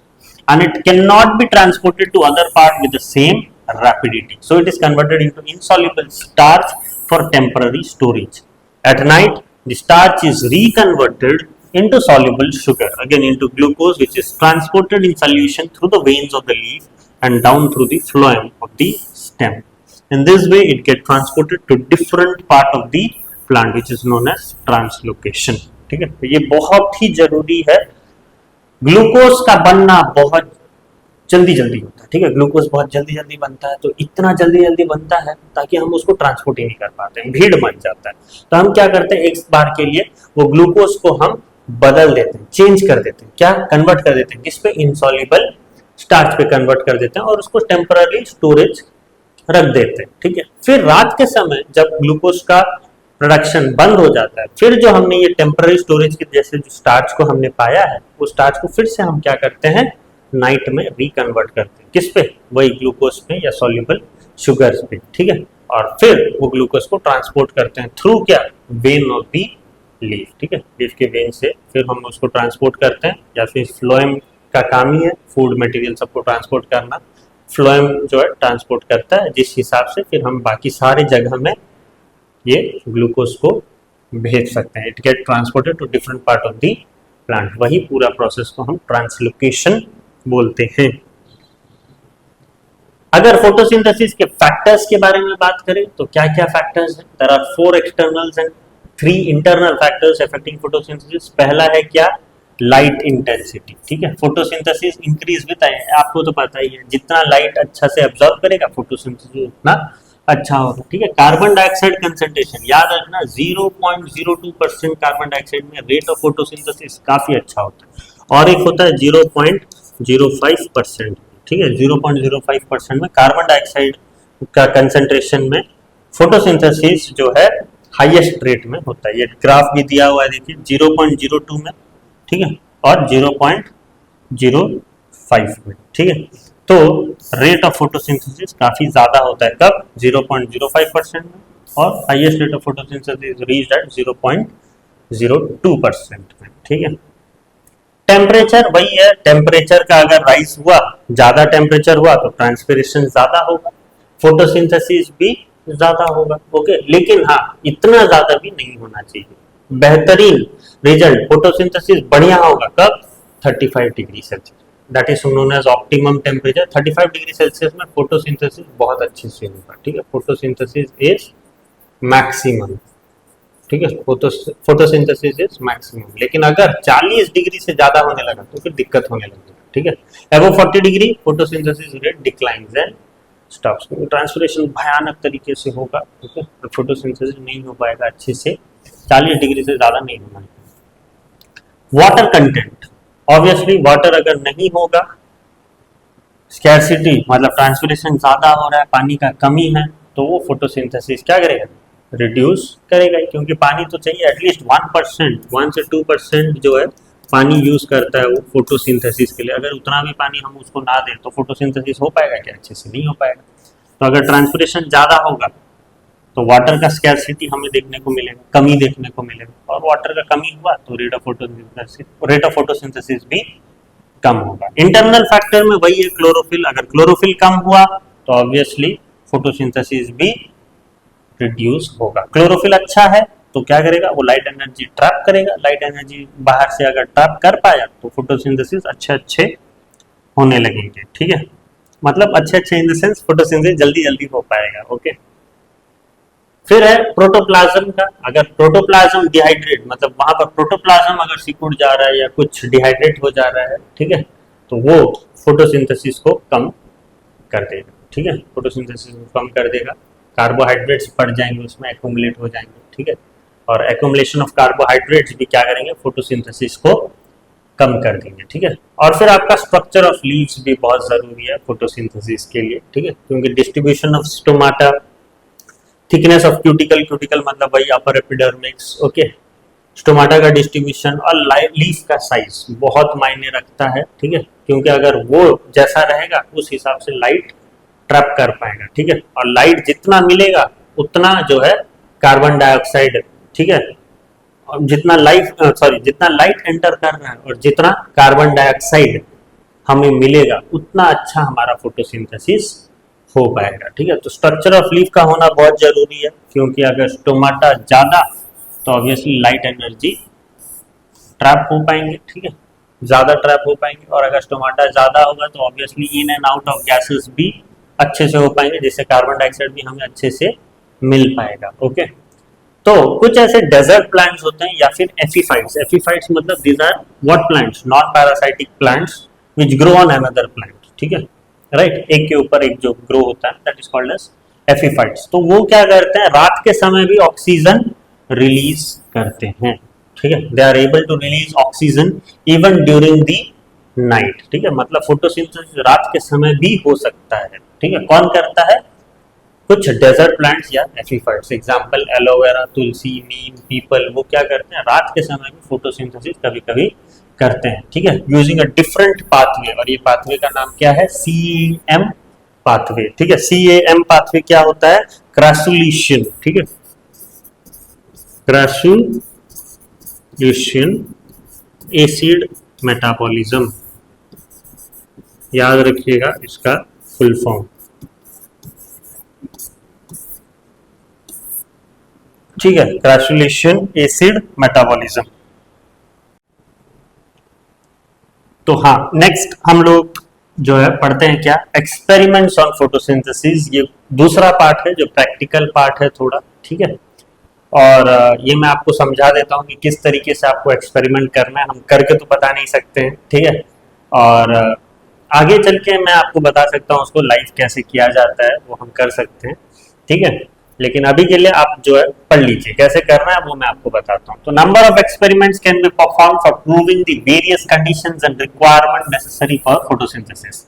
and it cannot be transported to other part with the same rapidity, so it is converted into insoluble starch for temporary storage. At night the starch is reconverted into soluble sugar, again into glucose, which is transported in solution through the veins of the leaf and down through the phloem of the stem. In this way it get transported to different part of the plant, which is known as translocation, ठीक है। तो ये बहुत ही जरूरी है, glucose का बनना बहुत जल्दी जल्दी होता है, ठीक है। ग्लूकोज बहुत जल्दी जल्दी बनता है, तो इतना जल्दी जल्दी बनता है ताकि हम उसको ट्रांसपोर्ट ही नहीं कर पाते हैं, भीड़ मच जाता है। तो हम क्या करते हैं, एक बार के लिए वो ग्लूकोज को हम बदल देते हैं, चेंज कर देते हैं, क्या कन्वर्ट कर देते हैं, किस पे, इनसॉल्युबल स्टार्च पे कन्वर्ट कर देते हैं और उसको टेम्पररी स्टोरेज रख देते हैं, ठीक है। फिर रात के समय जब ग्लूकोज का प्रोडक्शन बंद हो जाता है, फिर जो हमने ये टेम्पररी स्टोरेज के जैसे जो स्टार्च को हमने पाया है, वो स्टार्च को फिर से हम क्या करते हैं, नाइट में रिकन्वर्ट करते हैं, किस पे, वही ग्लूकोज पे या सॉल्युबल शुगर्स पे, ठीक है। और फिर वो ग्लूकोज को ट्रांसपोर्ट करते हैं थ्रू क्या, वेन ऑफ दी लीफ, ठीक है। लीफ के वेन से फिर हम उसको ट्रांसपोर्ट करते हैं, या फिर फ्लोएम का काम ही है फूड मटेरियल सबको ट्रांसपोर्ट करना। फ्लोएम जो है ट्रांसपोर्ट करता है, जिस हिसाब से फिर हम बाकी सारे जगह में ये ग्लूकोज को भेज सकते हैं। It get transported to different part of the plant, वही पूरा प्रोसेस को हम ट्रांसलोकेशन बोलते हैं। अगर फोटोसिंथेसिस के फैक्टर्स के बारे में बात करें तो क्या क्या फैक्टर्स हैं, there are 4 externals and 3 internal factors affecting photosynthesis. पहला है क्या, लाइट इंटेंसिटी, ठीक है। फोटोसिंथेसिस इंक्रीज विद, आपको तो पता ही है, जितना लाइट अच्छा से अब्सॉर्ब करेगा फोटोसिंथेसिस उतना अच्छा होगा, ठीक है। कार्बन डाइऑक्साइड कंसंट्रेशन याद रखना, 0.02% कार्बन डाइऑक्साइड में रेट ऑफ फोटोसिंथेसिस काफी अच्छा होता है। और एक होता है 0.05%, ठीक है। 0.05% में कार्बन डाइऑक्साइड का कंसंट्रेशन में फोटोसिंथेसिस जो है हाईएस्ट रेट में होता है। ये ग्राफ भी दिया हुआ है, देखिए 0.02 में, ठीक है, और 0.05 में, ठीक है। तो रेट ऑफ फोटोसिंथेसिस काफी ज्यादा होता है, कब, 0.05% में, और highest rate of photosynthesis reached eight 0.02% में, ठीक है। टेम्परेचर वही है, टेम्परेचर का अगर राइज हुआ, ज्यादा टेम्परेचर हुआ तो ट्रांसपिरेशन ज्यादा होगा, फोटोसिंथेसिस भी ज्यादा होगा। ओके, लेकिन हाँ इतना ज्यादा भी नहीं होना चाहिए। बेहतरीन रिजल्ट फोटोसिंथेसिस बढ़िया होगा कब? 35 degree Celsius, that is known as optimum temperature. 35 degree Celsius में फोटोसिंथेसिस बहुत अच्छे से होगा। ठीक है, फोटोसिंथेसिस इज मैक्सिमम। ठीक है, फोटोसिंथेसिस इज मैक्सिमम। लेकिन अगर 40 डिग्री से ज्यादा होने लगा तो फिर दिक्कत होने लगेगी। ठीक है, above 40 degree photosynthesis rate declines and stops. Transpiration भयानक तरीके से होगा। ठीक है, तो फोटोसिंथेसिस नहीं हो पाएगा अच्छे से। 40 डिग्री से ज्यादा नहीं होना है। वाटर कंटेंट, ऑब्वियसली वाटर अगर नहीं होगा, स्कैरसिटी मतलब ट्रांसपिरेशन ज्यादा हो रहा है, पानी का कमी है, तो वो फोटोसिंथेसिस क्या करेगा? रिड्यूस करेगा ही, क्योंकि पानी तो चाहिए। एटलीस्ट 1%, 1 से 2% जो है पानी यूज करता है वो फोटोसिंथेसिस के लिए। अगर उतना भी पानी हम उसको ना दें तो फोटोसिंथेसिस हो पाएगा क्या? अच्छे से नहीं हो पाएगा। तो अगर ट्रांसपिरेशन ज्यादा होगा तो वाटर का स्कैरसिटी हमें देखने को मिलेगा, कमी देखने को मिलेगा। और वाटर का कमी हुआ तो रेट ऑफ फोटोसिंथेसिस भी कम होगा। इंटरनल फैक्टर में वही है क्लोरोफिल। अगर क्लोरोफिल कम हुआ तो ऑब्वियसली फोटोसिंथेसिस भी रिड्यूस होगा। क्लोरोफिल अच्छा है तो क्या करेगा? वो लाइट एनर्जी ट्रैप करेगा। लाइट एनर्जी बाहर से अगर ट्रैप कर पाया तो फोटोसिंथेसिस अच्छे अच्छे होने लगेंगे। ठीक है, मतलब अच्छे अच्छे इन द सेंस फोटोसिंथेसिस जल्दी जल्दी हो पाएगा। ओके, फिर है प्रोटोप्लाज्म का। अगर प्रोटोप्लाज्म डिहाइड्रेट, मतलब वहां पर प्रोटोप्लाज्म अगर सिकुड़ जा रहा है या कुछ डिहाइड्रेट हो जा रहा है, ठीक है, तो वो फोटोसिंथेसिस को कम कर देगा। ठीक है, फोटोसिंथेसिस को कम कर देगा। कार्बोहाइड्रेट्स बढ़ जाएंगे, उसमें एक्यूमुलेट हो जाएंगे। ठीक है, और एक्यूमुलेशन ऑफ कार्बोहाइड्रेट्स भी क्या करेंगे? फोटोसिंथेसिस को कम कर देंगे। ठीक है, और फिर आपका स्ट्रक्चर ऑफ लीव्स भी बहुत जरूरी है फोटोसिंथेसिस के लिए। ठीक है, क्योंकि distribution of stomata, thickness of cuticle, cuticle मतलब वही अपर एपिडर्मिक्स। ओके, स्टोमाटा का डिस्ट्रीब्यूशन और लीफ का साइज बहुत मायने रखता है। ठीक है, क्योंकि अगर वो जैसा रहेगा उस हिसाब से लाइट ट्रैप कर पाएगा। ठीक है, और लाइट जितना मिलेगा उतना जो है कार्बन डाइऑक्साइड, ठीक है, और जितना लाइट एंटर कर रहा है और जितना कार्बन डाइऑक्साइड हमें मिलेगा उतना अच्छा हमारा फोटोसिंथेसिस हो पाएगा। ठीक है, तो स्ट्रक्चर ऑफ लीफ का होना बहुत जरूरी है, क्योंकि अगर स्टोमाटा ज्यादा तो ऑब्वियसली लाइट एनर्जी ट्रैप हो पाएंगे। ठीक है, ज्यादा ट्रैप हो पाएंगे। और अगर स्टोमाटा ज्यादा होगा तो obviously in and out of gases भी अच्छे से हो पाएंगे, जिससे कार्बन डाइऑक्साइड भी हमें अच्छे से मिल पाएगा। ओके, तो कुछ ऐसे डेजर्ट प्लांट्स होते हैं या फिर एफिफाइट्स। एफिफाइट्स मतलब these are what plants? Non parasitic plants which grow on another plant. ठीक है, राइट, एक के ऊपर एक जो ग्रो होता है, दैट इज कॉल्ड एज एफिफाइट्स। तो वो क्या करते हैं? रात के समय भी ऑक्सीजन रिलीज करते हैं। ठीक है, they are able to release oxygen even during the night. ठीक है, मतलब फोटोसिंथेसिस रात के समय भी हो सकता है। ठीक है, कौन करता है? कुछ डेजर्ट प्लांट्स या एफिफाइट्स, एग्जांपल एलोवेरा, तुलसी, नीम, पीपल, वो क्या करते हैं? रात के समय में फोटोसिंथेसिस कभी कभी करते हैं। ठीक है, यूजिंग अ डिफरेंट पाथवे, और ये पाथवे का नाम क्या है? CAM pathway. ठीक है, CAM पाथवे क्या होता है? क्रैसुलेशन। ठीक है, क्रैसुलेशन एसिड मेटाबॉलिज्म, याद रखिएगा इसका फुल फॉर्म। ठीक है, क्रैसुलेशन एसिड मेटाबॉलिज्म। तो हाँ, नेक्स्ट हम लोग जो है पढ़ते हैं क्या? Experiments on photosynthesis. ये दूसरा पार्ट है जो प्रैक्टिकल पार्ट है थोड़ा। ठीक है, और ये मैं आपको समझा देता हूँ कि किस तरीके से आपको एक्सपेरिमेंट करना है। हम करके तो बता नहीं सकते हैं। ठीक है, और आगे चल के मैं आपको बता सकता हूँ उसको लाइव कैसे किया जाता है, वो हम कर सकते हैं। ठीक है, लेकिन अभी के लिए आप जो है पढ़ लीजिए कैसे करना है, वो मैं आपको बताता हूँ। तो number of experiments can be perform for proving the various conditions and requirement necessary for photosynthesis.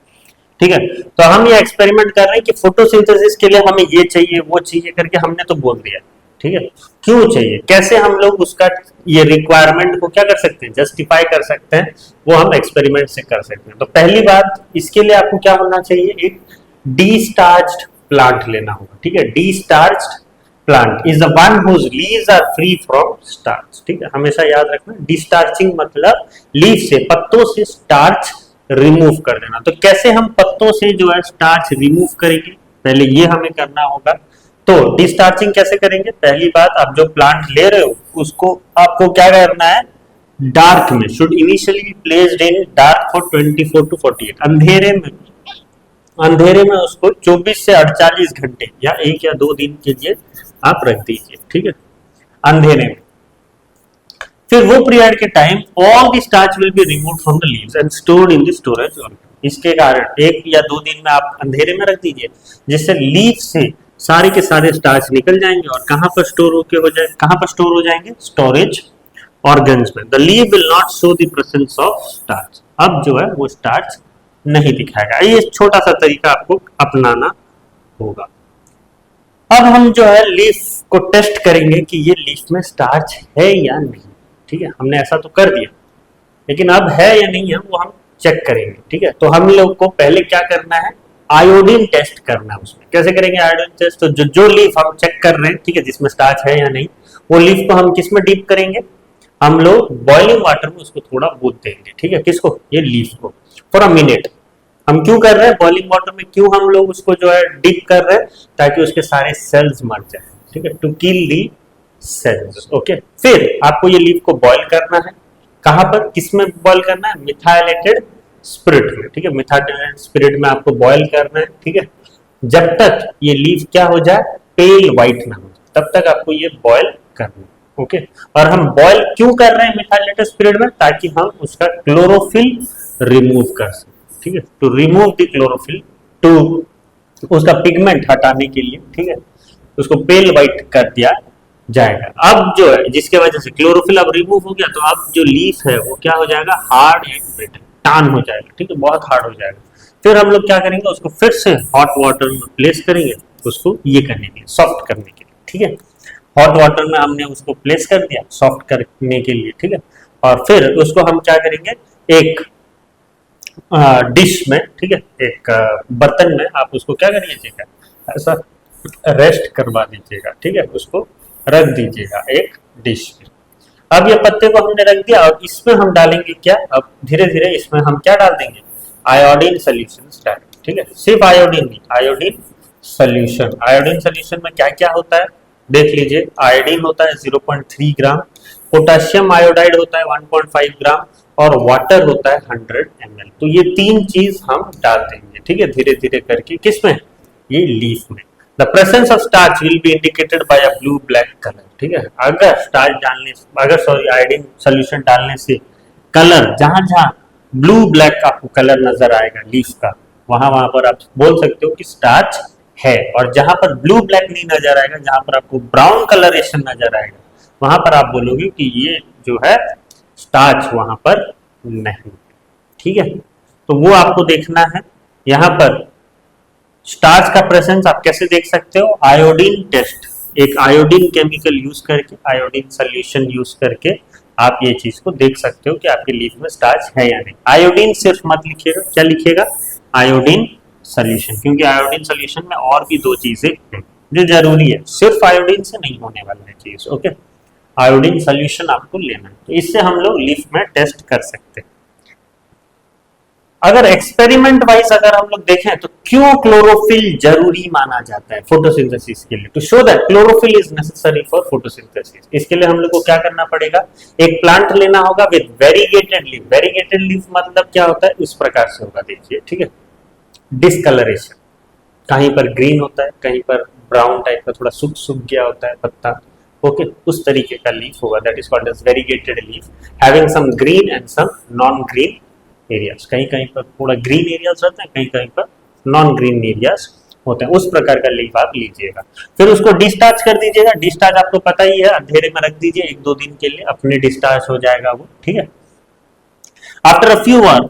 ठीक है, तो हम ये एक्सपेरिमेंट कर रहे हैं कि फोटोसिंथेसिस के लिए हमें ये चाहिए वो चाहिए करके हमने तो बोल दिया। ठीक है, क्यों चाहिए, कैसे हम लोग उसका ये रिक्वायरमेंट को क्या कर सकते हैं? जस्टिफाई कर सकते हैं, वो हम एक्सपेरिमेंट से कर सकते हैं। तो पहली बात, इसके लिए आपको क्या होना चाहिए? एक डिस्टार्च्ड प्लांट लेना होगा। ठीक है, destarched plant is the one whose leaves are free from starch. ठीक है, हमेशा याद रखना, डिस्टार्चिंग मतलब लीफ से, पत्तों से स्टार्च रिमूव कर देना। तो कैसे हम पत्तों से जो है स्टार्च रिमूव करेंगे? पहले ये हमें करना होगा। तो डिस्टार्चिंग कैसे करेंगे? पहली बात, आप जो प्लांट ले रहे हो उसको आपको क्या करना है, डार्क में, should initially be placed in dark for 24 to 48, अंधेरे में उसको 24 से 48 घंटे या 1 या 2 दिन के लिए आप रख दीजिए, ठीक है, अंधेरे में। फिर वो पीरियड के time all the starch will be removed from the leaves and stored in the storage. इसके कारण 1 या 2 दिन में आप अंधेरे में रख दीजिए, जिससे लीफ से सारे के सारे स्टार्च निकल जाएंगे और कहां पर स्टोर हो जाएंगे, स्टोरेज ऑर्गन्स में। The leaf will not show the presence of starch, अब जो है वो स्टार्च नहीं दिखाएगा। ये छोटा सा तरीका आपको अपनाना होगा। अब हम जो है लीफ को टेस्ट करेंगे कि ये लीफ में स्टार्च है या नहीं, ठीक है। हमने ऐसा तो कर दिया, लेकिन अब है या नहीं है वो हम चेक करेंगे, ठीक है। तो हम लोग को पहले क्या करना है, आयोडीन टेस्ट करना है। उसमें कैसे करेंगे आयोडीन टेस्ट? तो जो लीफ हम चेक कर रहे हैं, ठीक है, जिसमें स्टार्च है या नहीं, वो लीफ को हम किस में डीप करेंगे, हम लोग बॉइलिंग वाटर में उसको थोड़ा बूंद देंगे, ठीक है। किसको? ये लीफ को, फॉर अ मिनट। हम क्यों कर रहे हैं बॉइलिंग वाटर में, क्यों हम लोग उसको जो है डीप कर रहे हैं? ताकि उसके सारे सेल्स मर जाए, ठीक है, to kill the cells, okay. फिर आपको ये लीफ को बॉईल करना है। कहां पर, किसमें बॉईल करना है? मिथाइलेटेड स्पिरिट में, ठीक है, मिथाइलेटेड स्पिरिट में आपको बॉईल करना है, ठीक है। जब तक ये लीफ क्या हो जाए, पेल व्हाइट ना हो जाए, तब तक आपको ये बॉईल करना है, ओके। और हम बॉईल क्यों कर रहे हैं मिथाइलेटेड स्पिरिट में? ताकि हम उसका क्लोरोफिल रिमूव कर सकें, ठीक है, to remove the chlorophyll, to उसका पिगमेंट हटाने के लिए, ठीक है, उसको पेल व्हाइट कर दिया जाएगा। अब जो है जिसके वजह से क्लोरोफिल अब रिमूव हो गया, तो अब जो लीफ है वो क्या हो जाएगा, हार्ड एंड ब्रिटल, टान हो जाएगा, ठीक है, बहुत हार्ड हो जाएगा। फिर हम लोग क्या करेंगे, उसको फिर से हॉट वाटर में प्लेस करेंगे, उसको ये करने के लिए, सॉफ्ट करने के लिए, ठीक है। हॉट वाटर में हमने उसको प्लेस कर दिया सॉफ्ट करने के लिए, ठीक है। और फिर उसको हम क्या करेंगे, एक डिश में, ठीक है, एक बर्तन में आप उसको क्या करिएगा, ऐसा रेस्ट करवा दीजिएगा, ठीक है, उसको रख दीजिएगा एक डिश में। अब ये पत्ते को हमने रख दिया और इसमें हम डालेंगे क्या, अब धीरे धीरे इसमें हम क्या डाल देंगे, आयोडीन सोल्यूशन स्टार्ट, ठीक है। सिर्फ आयोडीन नहीं, आयोडीन सोल्यूशन। आयोडीन सोल्यूशन में क्या क्या होता है देख लीजिए। आयोडीन होता है 0.3 ग्राम, पोटेशियम आयोडाइड होता है 1.5 ग्राम और वाटर होता है 100 ml। तो ये 3 चीज हम डाल देंगे, ठीक है, धीरे धीरे करके। किसमें? ये लीफ में। The presence of starch will be indicated by a blue black colour, ठीक है। अगर आयोडीन सोल्यूशन डालने से कलर, जहां जहां ब्लू ब्लैक आपको कलर नजर आएगा लीफ का, वहां पर आप बोल सकते हो कि स्टार्च है। और जहां पर ब्लू ब्लैक नहीं नजर आएगा, जहां पर आपको ब्राउन कलरेशन नजर आएगा, वहां पर आप बोलोगे कि ये जो है स्टार्च वहां पर नहीं, ठीक है। तो वो आपको देखना है। यहाँ पर स्टार्च का प्रेजेंस आप कैसे देख सकते हो, आयोडीन टेस्ट, एक आयोडीन केमिकल यूज करके, आयोडीन सोल्यूशन यूज करके आप ये चीज को देख सकते हो कि आपके लीफ में स्टार्च है या नहीं। आयोडीन सिर्फ मत लिखिएगा, क्या लिखिएगा, आयोडीन सोल्यूशन, क्योंकि आयोडीन सोल्यूशन में और भी 2 चीजें हैं जो जरूरी है, सिर्फ आयोडीन से नहीं होने वाला है चीज, ओके। आयोडीन सोल्यूशन आपको लेना है, तो इससे हम लोग लीफ में टेस्ट कर सकते हैं। अगर एक्सपेरिमेंट वाइज अगर हम लोग देखें तो क्यों क्लोरोफिल जरूरी माना जाता है फोटोसिंथेसिस के लिए, to show that chlorophyll is necessary for photosynthesis. इसके लिए हम लोग को क्या करना पड़ेगा, एक प्लांट लेना होगा with variegated leaf. Variegated leaf मतलब क्या होता है, इस प्रकार से होगा, देखिए, ठीक है, डिस्कलरेशन, कहीं पर ग्रीन होता है, कहीं पर ब्राउन टाइप का थोड़ा सूख गया होता है पत्ता, ओके, उस तरीके का लीफ होगा, that is called as variegated leaf, having some green and some non green areas. कहीं कहीं पर थोड़ा ग्रीन एरियाज रहते हैं, कहीं कहीं पर नॉन ग्रीन एरियाज होते हैं, उस प्रकार का लीफ आप लीजिएगा। फिर उसको डिस्चार्ज कर दीजिएगा। डिस्चार्ज आपको पता ही है, अंधेरे में रख दीजिए 1-2 दिन के लिए, अपने डिस्चार्ज हो जाएगा वो, ठीक है। आफ्टर अ फ्यू आवर,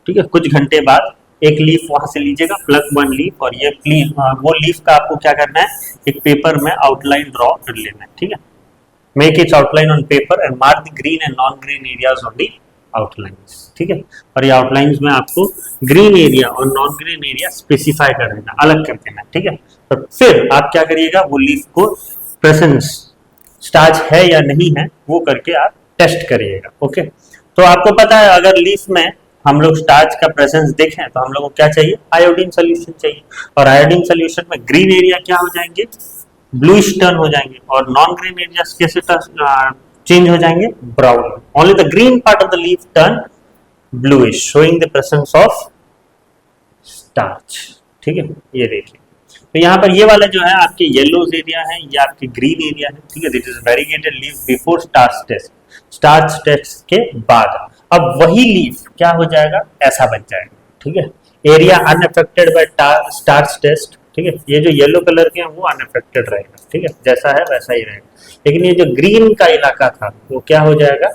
ठीक है, कुछ घंटे बाद एक लीफ वहां से लीजिएगा, प्लग 1 लीफ, और ये वो लीफ का आपको क्या करना है, एक पेपर में आउटलाइन ड्रॉ कर लेना है, ठीक है। Make it's outline on paper and mark the green and non green areas of the outlines, ठीक है। और ये आउटलाइंस में आपको ग्रीन एरिया और नॉन ग्रीन एरिया स्पेसिफाई कर देना, अलग कर देना, ठीक है। तो फिर आप क्या करिएगा, वो लीफ को प्रेजेंस स्टार्च है या नहीं है वो करके आप टेस्ट करिएगा, ओके। तो आपको पता है अगर लीफ में हम लोग स्टार्च का प्रेजेंस देखें तो हम लोग को क्या चाहिए, आयोडीन सोल्यूशन चाहिए। और आयोडीन सोल्यूशन में ग्रीन एरिया क्या हो जाएंगे, ब्लूइश टर्न हो जाएंगे, और नॉन ग्रीन एरियाज कैसे चेंज हो जाएंगे, brown. Only the green part of the leaf turn bluish, showing the presence of starch. ठीक है, ये देखिए, तो यहाँ पर ये वाला जो है आपके येलोज एरिया है, ये आपके ग्रीन एरिया है। ठीक है, this is variegated leaf before starch test, starch test के बाद। अब वही लीफ क्या हो जाएगा, ऐसा बन जाएगा। ठीक है, area unaffected by starch test. ठीक है, ये जो येलो कलर के हैं वो अनअफेक्टेड रहेगा। ठीक है, जैसा है वैसा ही रहेगा। लेकिन ये जो ग्रीन का इलाका था वो क्या हो जाएगा,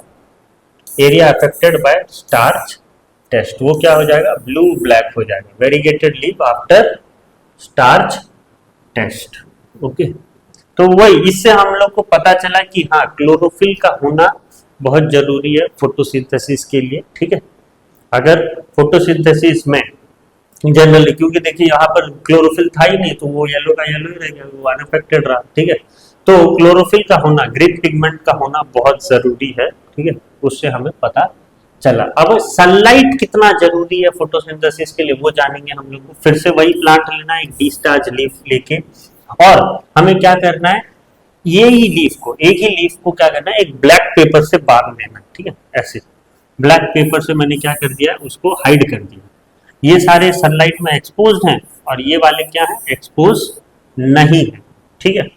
area affected by starch test, वो क्या हो जाएगा, ब्लू ब्लैक हो जाएगा। Variegated leaf after starch test. Okay, तो वही, इससे हम लोग को पता चला कि हाँ, क्लोरोफिल का होना बहुत जरूरी है फोटोसिंथेसिस के लिए। ठीक है, अगर फोटोसिंथेसिस में जनरली, क्योंकि देखिए यहाँ पर क्लोरोफिल था ही नहीं, तो वो येलो का येलो ही रह गया, वो अनअफेक्टेड रहा। ठीक है, तो क्लोरोफिल का होना, ग्रीन पिगमेंट का होना बहुत जरूरी है। ठीक है, उससे हमें पता चला। अब सनलाइट कितना जरूरी है फोटोसिंथेसिस के लिए वो जानेंगे हम लोग को। फिर से वही प्लांट लेना है, एक डी स्टार्च लीफ लेके, और हमें क्या करना है, ये ही लीफ को, एक ही लीफ को क्या करना है, एक ब्लैक पेपर से बांध देना। ठीक है, ऐसे ब्लैक पेपर से मैंने क्या कर दिया, उसको हाइड कर दिया। ये सारे सनलाइट में एक्सपोज हैं, और ये वाले क्या है, एक्सपोज नहीं है। ठीक है,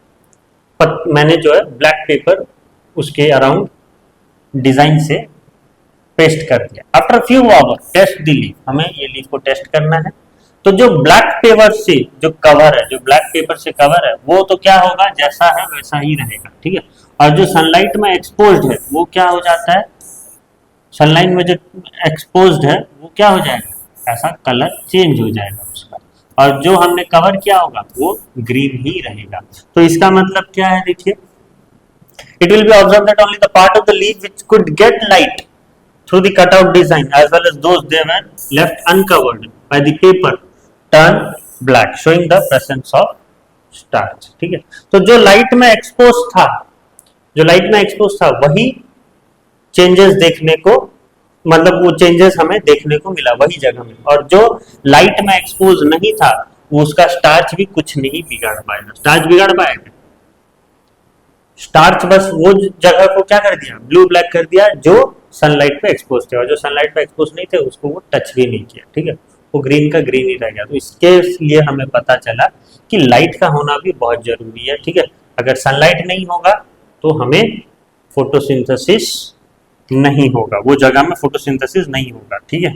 मैंने जो है ब्लैक पेपर उसके अराउंड डिजाइन से पेस्ट कर दिया। After few hour test the leaf, हमें ये लीफ को टेस्ट करना है। तो जो ब्लैक पेपर से जो कवर है, जो ब्लैक पेपर से कवर है, वो तो क्या होगा, जैसा है वैसा ही रहेगा। ठीक है, और जो सनलाइट में एक्सपोज्ड है वो क्या हो जाता है, सनलाइट में जो एक्सपोज्ड है वो क्या हो जाएगा, ऐसा कलर चेंज हो जाएगा उसका, और जो हमने कवर किया होगा वो ग्रीन ही रहेगा। तो इसका मतलब क्या है, देखिए, it will be observed that only the part of the leaf which could get light through the cutout design as well as those they were left uncovered by the paper turn black, showing the presence of starch। ठीक है, तो जो light में expose था, जो light में expose था वही चेंजेस देखने को, मतलब वो चेंजेस हमें देखने को मिला वही जगह में, और जो लाइट में एक्सपोज नहीं था वो उसका स्टार्च भी कुछ नहीं बिगाड़ पाएगा। स्टार्च बिगाड़ पाएगा, स्टार्च बस वो जगह को क्या कर दिया, ब्लू ब्लैक कर दिया, जो सनलाइट पे एक्सपोज थे, और जो सनलाइट पे एक्सपोज नहीं थे उसको वो टच भी नहीं किया। ठीक है, वो ग्रीन का ग्रीन ही रह गया। तो इसके लिए हमें पता चला कि लाइट का होना भी बहुत जरूरी है। ठीक है, अगर सनलाइट नहीं होगा तो हमें फोटोसिंथेसिस नहीं होगा, वो जगह में फोटोसिंथेसिस नहीं होगा। ठीक है,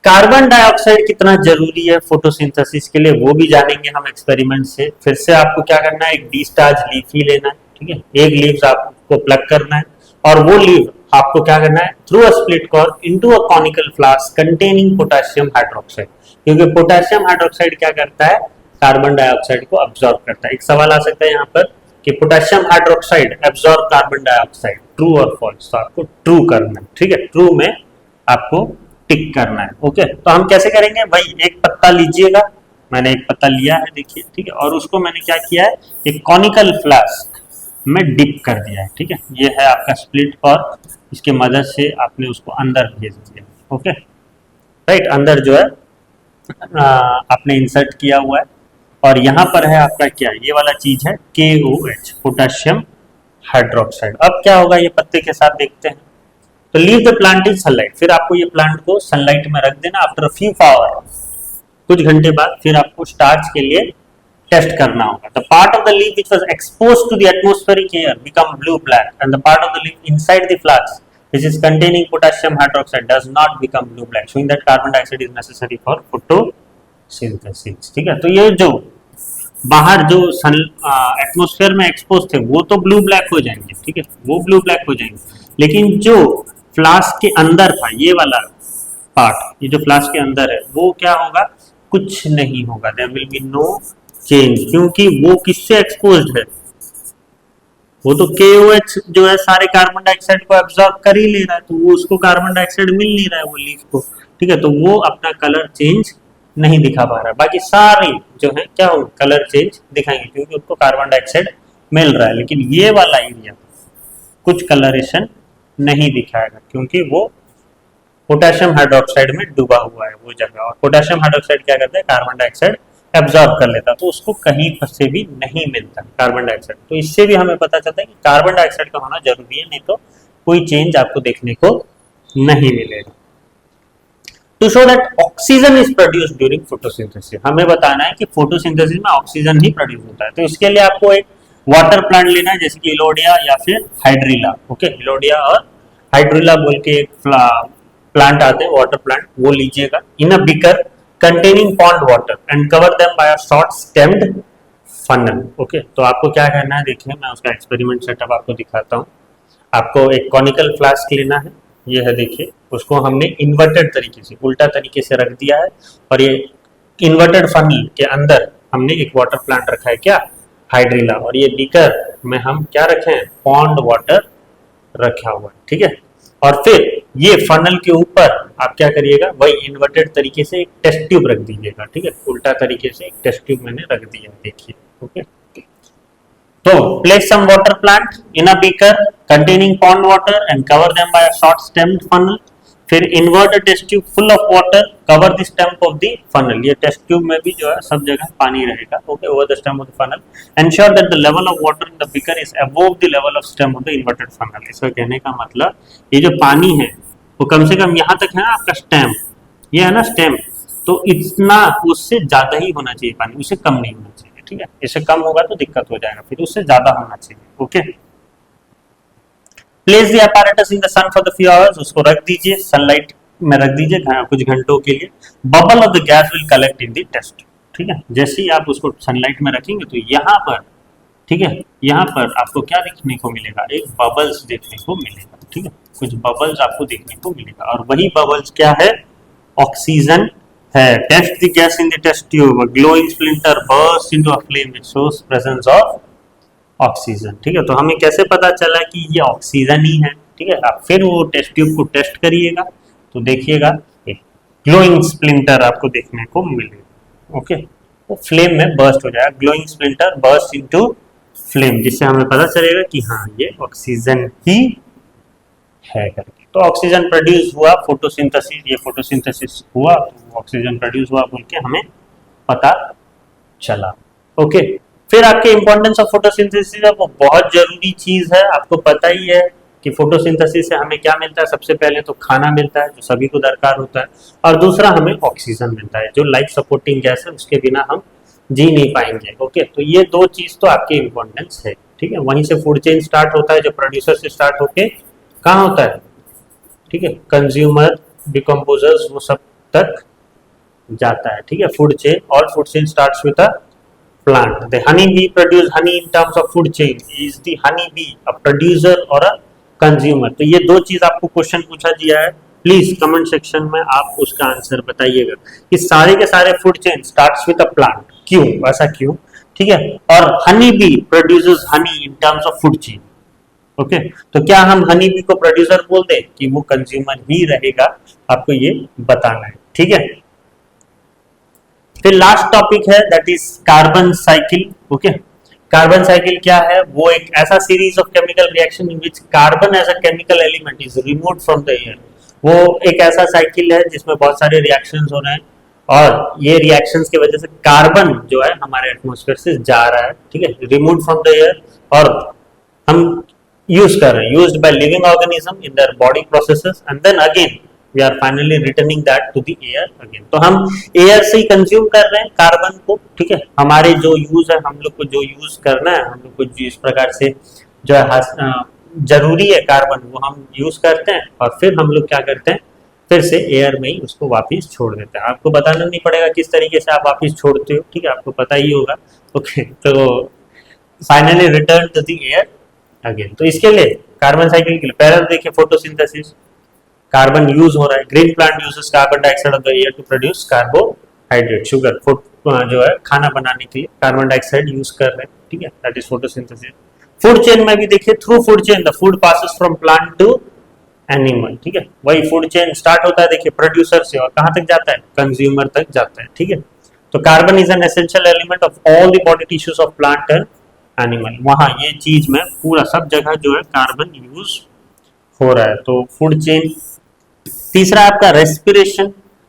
कार्बन डाइऑक्साइड कितना जरूरी है फोटोसिंथेसिस के लिए वो भी जानेंगे हम एक्सपेरिमेंट से। फिर से आपको क्या करना है, एक डी स्टार्च लीफ ही लेना है। ठीक है, एक लीफ आपको प्लग करना है, और वो लीफ आपको क्या करना है, through a split cord into a conical flask containing potassium hydroxide, क्योंकि पोटेशियम हाइड्रोक्साइड क्या करता है, कार्बन डाइऑक्साइड को अब्सॉर्ब करता है। एक सवाल आ सकता है यहाँ पर कि potassium hydroxide absorb carbon dioxide, true और फॉल्स, तो आपको ट्रू करना है। ठीक है, ट्रू में आपको टिक करना है। ओके, तो हम कैसे करेंगे भाई, एक पत्ता लीजिएगा, मैंने एक पत्ता लिया है, देखिए। ठीक है, और उसको मैंने क्या किया है, एक कॉनिकल फ्लास्क में डिप कर दिया है। ठीक है, ये है आपका स्प्लिट कॉर्ड, इसके मदद से आपने उसको अंदर भेज दिया। ओके, राइट, अंदर जो है आपने इंसर्ट किया हुआ है, और यहाँ पर है आपका क्या, ये वाला चीज है KOH, पोटेशियम हाइड्रोक्साइड। अब क्या होगा ये पत्ते के साथ, देखते हैं। तो leave the plant in sunlight, फिर आपको ये प्लांट को सनलाइट में रख देना। आफ्टर फ्यू आवर, कुछ घंटे बाद फिर आपको स्टार्च के लिए टेस्ट करना होगा। The part of the leaf which was exposed to the atmospheric air become blue black, and the part of the leaf inside the flask which is containing potassium hydroxide does not become blue black, showing that carbon dioxide is necessary for photosynthesis। ठीक है, तो ये जो बाहर जो सन atmosphere में expose थे वो तो ब्लू ब्लैक हो जाएंगे। ठीक है, वो ब्लू ब्लैक हो जाएंगे, लेकिन जो फ्लास्क के अंदर था, ये वाला पार्ट, ये जो फ्लास्क के अंदर है, वो क्या होगा, कुछ नहीं होगा, there will be no change, क्योंकि वो किससे एक्सपोज्ड है, वो तो KOH जो है सारे कार्बन डाइऑक्साइड को एब्जॉर्ब कर ही ले रहा है, तो वो उसको कार्बन डाइऑक्साइड मिल नहीं रहा है वो लीफ को। ठीक है, तो वो अपना कलर चेंज नहीं दिखा पा रहा है। बाकी सारे जो है क्या होगा, कलर चेंज दिखाएंगे, क्योंकि उनको कार्बन डाइऑक्साइड मिल रहा है। लेकिन ये वाला एरिया कुछ कलरेशन नहीं दिखाएगा, क्योंकि वो पोटेशियम हाइड्रोक्साइड में डूबा हुआ है वो जगह, और पोटेशियम हाइड्रोक्साइड क्या करता है, कार्बन डाइऑक्साइड एब्जॉर्ब कर लेता, तो उसको कहीं पर से भी नहीं मिलता कार्बन डाइऑक्साइड। तो इससे भी हमें पता चलता है कि कार्बन डाइऑक्साइड का होना जरूरी है, नहीं तो कोई चेंज आपको देखने को नहीं मिलेगा। To show that oxygen is produced during photosynthesis, हमें बताना है कि फोटोसिंथेसिस में ऑक्सीजन ही प्रोड्यूस होता है। तो इसके लिए आपको एक वाटर प्लांट लेना है, जैसे कि इलोडिया या फिर हाइड्रिला। ओके, इलोडिया और हाइड्रिला बोल के एक प्लांट आते हैं, वाटर प्लांट, वो लीजिएगा। In a beaker containing pond water and cover them by a short stemmed funnel. Okay, तो आपको क्या करना है, देखिए मैं उसका एक्सपेरिमेंट सेटअप आपको दिखाता हूँ। आपको एक कॉनिकल फ्लास्क लेना है, ये है देखिए, उसको हमने इन्वर्टेड तरीके से, उल्टा तरीके से रख दिया है, और ये इन्वर्टेड फनल के अंदर हमने एक वाटर प्लांट रखा है, क्या, हाइड्रिला, और ये बीकर में हम क्या रखे हैं, पॉन्ड वाटर रखा हुआ है, ठीक है। और फिर ये फनल के ऊपर आप क्या करिएगा, वही इन्वर्टेड तरीके से एक टेस्ट ट्यूब रख दीजिएगा, ठीक है, उल्टा तरीके से एक टेस्ट ट्यूब मैंने रख दिया, देखिए। ओके, तो place some water plant in a beaker containing pond water and cover them by a short stemmed funnel. फिर invert a test tube full of water, cover the stem of the funnel. ये test tube में भी जो है सब जगह पानी रहेगा, okay, over the stem of the funnel. Ensure that the level of water in the beaker is above the level of stem of the inverted funnel. इसका कहने का मतलब ये जो पानी है वो कम से कम यहाँ तक है ना आपका स्टेम, ये है ना स्टेम, तो इतना उससे ज्यादा ही होना चाहिए पानी, उससे कम नहीं होना चाहिए, ठीक है। इससे कम होगा तो दिक्कत हो जाएगा, फिर उससे ज्यादा होना चाहिए। Okay, place the apparatus in the sun for the few hours, उसको रख दीजिए, सनलाइट में रख दीजिए कुछ घंटों के लिए। Bubble of the gas will collect in the test, ठीक है। जैसे ही आप उसको सनलाइट में रखेंगे तो यहाँ पर, ठीक है, यहाँ पर आपको क्या देखने को मिलेगा, एक बबल्स देखने को मिलेगा, ठीक है, कुछ बबल्स आपको देखने को मिलेगा, और वही बबल्स क्या है, ऑक्सीजन है। Test the gas in the test tube, a glowing splinter bursts into a flame which shows presence of oxygen, ठीक है। तो हमें कैसे पता चला कि ये ऑक्सीजन ही है, ठीक है। आप फिर वो टेस्ट ट्यूब को टेस्ट करिएगा तो देखिएगा ग्लोइंग स्प्लिंटर आपको देखने को मिलेगा। ओके, वो फ्लेम में बर्स्ट हो जाएगा, glowing splinter burst into flame, जिससे हमें पता चलेगा कि हाँ ये ऑक्सीजन ही है करके। तो ऑक्सीजन प्रोड्यूस हुआ, फोटोसिंथेसिस, ये फोटोसिंथेसिस हुआ तो ऑक्सीजन प्रोड्यूस हुआ बोल के हमें पता चला। ओके, फिर आपके इंपॉर्टेंस ऑफ फोटोसिंथेसिस है, वो बहुत जरूरी चीज है, आपको पता ही है कि फोटोसिंथेसिस से हमें क्या मिलता है। सबसे पहले तो खाना मिलता है जो सभी को दरकार होता है, और दूसरा हमें ऑक्सीजन मिलता है जो लाइफ सपोर्टिंग गैस है, उसके बिना हम जी नहीं पाएंगे। ओके, तो ये दो चीज तो आपकी इंपॉर्टेंस है, ठीक है। वहीं से फूड चेन स्टार्ट होता है, जो प्रोड्यूसर से स्टार्ट होके कहाँ होता है, ठीक है, कंज्यूमर, डिकम्पोजर्स, वो सब तक जाता है, ठीक है। Food chain, all food chain starts with a plant. The honey bee produce honey in terms of food chain. Is the honey bee a producer or a consumer? तो ये दो चीज आपको क्वेश्चन पूछा दिया है, प्लीज कमेंट सेक्शन में आप उसका आंसर बताइएगा कि सारे के सारे food chain starts with a plant, क्यों, ऐसा क्यों, ठीक है। और honey bee produces Honey in terms of food chain. Okay, तो क्या हम हनी बी को प्रोड्यूसर बोल दें कि वो कंज्यूमर ही रहेगा, आपको ये बताना है, ठीक है। फिर लास्ट टॉपिक है that is carbon cycle. Okay, carbon cycle क्या है, वो एक ऐसा series of chemical reaction in which carbon as a chemical element is removed from the air. वो एक ऐसा साइकिल है जिसमें बहुत सारे रिएक्शंस हो रहे हैं, और ये रिएक्शंस की वजह से कार्बन जो है हमारे एटमॉस्फेयर से जा रहा है, ठीक है, रिमूव्ड फ्रॉम द एयर, और हम यूज कर रहे हैं, used by living organism in their body processes, and then again we are finally returning that to the air again। तो हम एयर से ही कंज्यूम कर रहे हैं कार्बन को, ठीक है। हमारे जो यूज है, हम लोग को जो यूज करना है, हम लोग को जिस प्रकार से जो है जरूरी है कार्बन, वो हम यूज करते हैं, और फिर हम लोग क्या करते हैं, फिर से एयर में ही उसको वापिस छोड़ देते हैं। आपको बताना नहीं पड़ेगा किस तरीके से आप वापिस छोड़ते हो, ठीक है, आपको पता ही होगा। ओके, तो finally return to the air again. तो इसके लिए कार्बन साइकिल के लिए पहले देखिए फोटोसिंथेसिस, कार्बन यूज हो रहा है, green plant uses carbon dioxide of the air to produce carbohydrate, sugar, जो है खाना बनाने के लिए कार्बन डाइऑक्साइड यूज कर रहे हैं, ठीक है, that is photosynthesis. Food chain में भी देखिए, through food chain the food passes from plant to animal, ठीक है, वही फूड चेन स्टार्ट होता है देखिए प्रोड्यूसर से, और कहां तक जाता है, कंज्यूमर तक जाता है, ठीक है। तो carbon is an essential element of all the body tissues of plant and animal. वहां ये चीज में पूरा सब जगह जो है कार्बन यूज हो रहा है। तो फूड चेन। तीसरा आपका respiration.